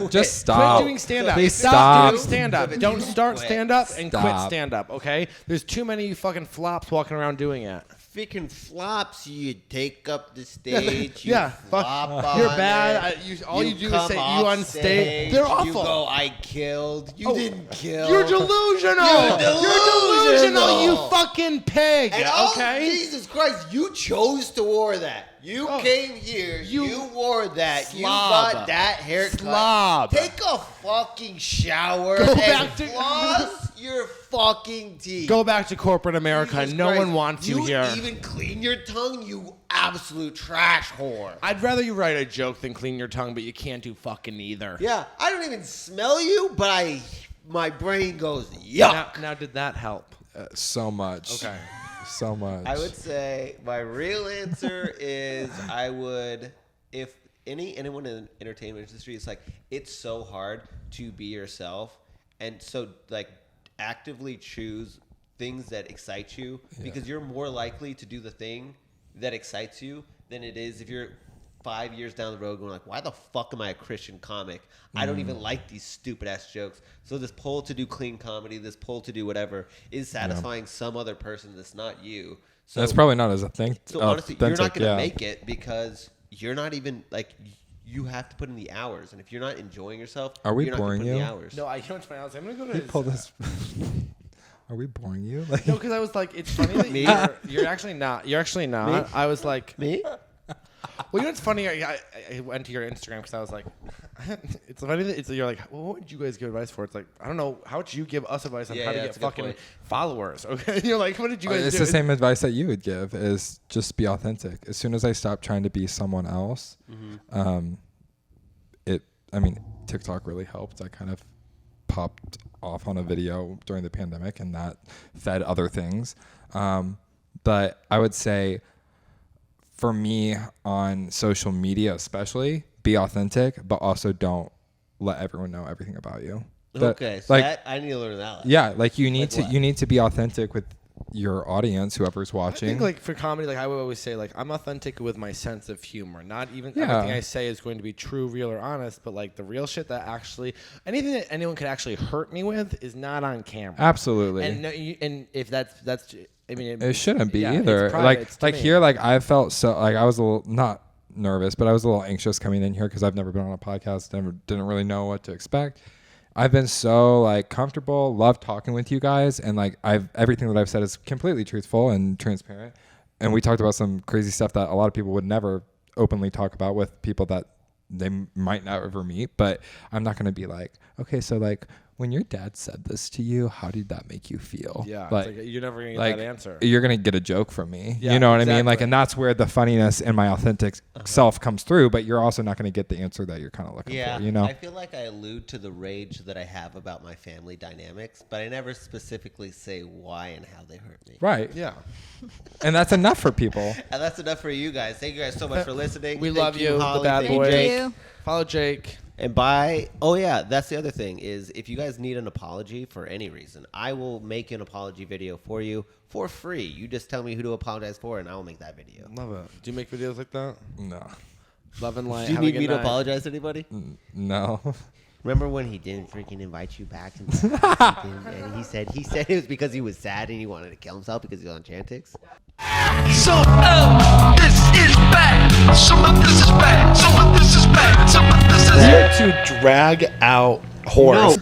Just stop. Quit doing stand up. Please Stop stop. doing stand up. Don't start Quit. stand up and quit Stop. stand up. Okay? There's too many fucking flops walking around doing it. Freaking flops, you take up the stage. You Yeah, fuck. flop on You're bad. it, All you do is come say you off on stage. They're awful. You go, I killed. You didn't kill. You're delusional. You're delusional, delusional. you fucking pig. And okay? Jesus Christ, you chose to wear that. You came here. You wore that. Slob. You got that haircut. Slob. Take a fucking shower Go and back to- floss your fucking teeth. Go back to corporate America. Jesus No Christ. one wants you here. even clean your tongue, you absolute trash whore. I'd rather you write a joke than clean your tongue, but you can't do fucking either. Yeah, I don't even smell you, but my brain goes, yuck. Now, did that help? So much. Okay. So much. I would say my real answer is I would, if anyone in the entertainment industry, it's like it's so hard to be yourself, and so like actively choose things that excite you because you're more likely to do the thing that excites you than it is if you're 5 years down the road going like, why the fuck am I a Christian comic? I don't even like these stupid ass jokes. So this pull to do clean comedy, this pull to do whatever is satisfying some other person that's not you. So That's probably not as a thing. so honestly, you're not going to yeah. make it because you're not even like you have to put in the hours, and if you're not enjoying yourself, Are we you're not gonna boring put in you? the hours. No, I can't find out. I'm gonna go to his, Pull this. Are we boring you? Like, No, because I was like, it's funny that Me? you're actually not. You're actually not. Me? I was like, Me? well, you know what's funny? I went to your Instagram because I was like, it's funny that you're like, well, what would you guys give advice for? It's like, I don't know. How would you give us advice on Yeah, how to yeah, get that's a good fucking point. followers? Okay, you're like, what did you guys it's do? the same advice that you would give is just be authentic. As soon as I stopped trying to be someone else, TikTok really helped. I kind of popped off on a video during the pandemic and that fed other things. But I would say for me on social media, especially, be authentic, but also don't let everyone know everything about you. Okay, so like, that, I need to learn that. yeah, like you need Like what? you need to be authentic with your audience, whoever's I watching. think like for comedy, like I would always say, like I'm authentic with my sense of humor. Not even Yeah. everything I say is going to be true, real, or honest, but like the real shit that actually anything that anyone could actually hurt me with is not on camera. Absolutely. And no, and if that's I mean It shouldn't be yeah, it's either. private, it's to Like me. here, like I felt so like I was a little not nervous, but I was a little anxious coming in here because I've never been on a podcast, didn't really know what to expect. I've been so like comfortable, love talking with you guys, and like everything that I've said is completely truthful and transparent. And we talked about some crazy stuff that a lot of people would never openly talk about with people that they might not ever meet. But I'm not going to be like, okay, so like when your dad said this to you, how did that make you feel? Yeah, it's like, like you're never gonna get like, that answer. You're gonna get a joke from me. Yeah, You know what I mean? Like, exactly. and that's where the funniness and my authentic self comes through. But you're also not gonna get the answer that you're kind of looking Yeah, for. You know? I feel like I allude to the rage that I have about my family dynamics, but I never specifically say why and how they hurt me. Right. Yeah, And that's enough for people. And that's enough for you guys. Thank you guys so much for listening. we Thank love you, Holly. the bad Thank boys. Jake. you. Follow Jake. And that's the other thing is if you guys need an apology for any reason, I will make an apology video for you for free. You just tell me who to apologize for, and I will make that video. Love it. Do you make videos like that? No. Love and light. Do you Have a need good me to night. apologize to anybody? No. Remember when he didn't freaking invite you back? And he said it was because he was sad and he wanted to kill himself because he was on Chantix? Some of this is bad. Some of this is bad. Some of this is bad. Some of this is To drag out horse.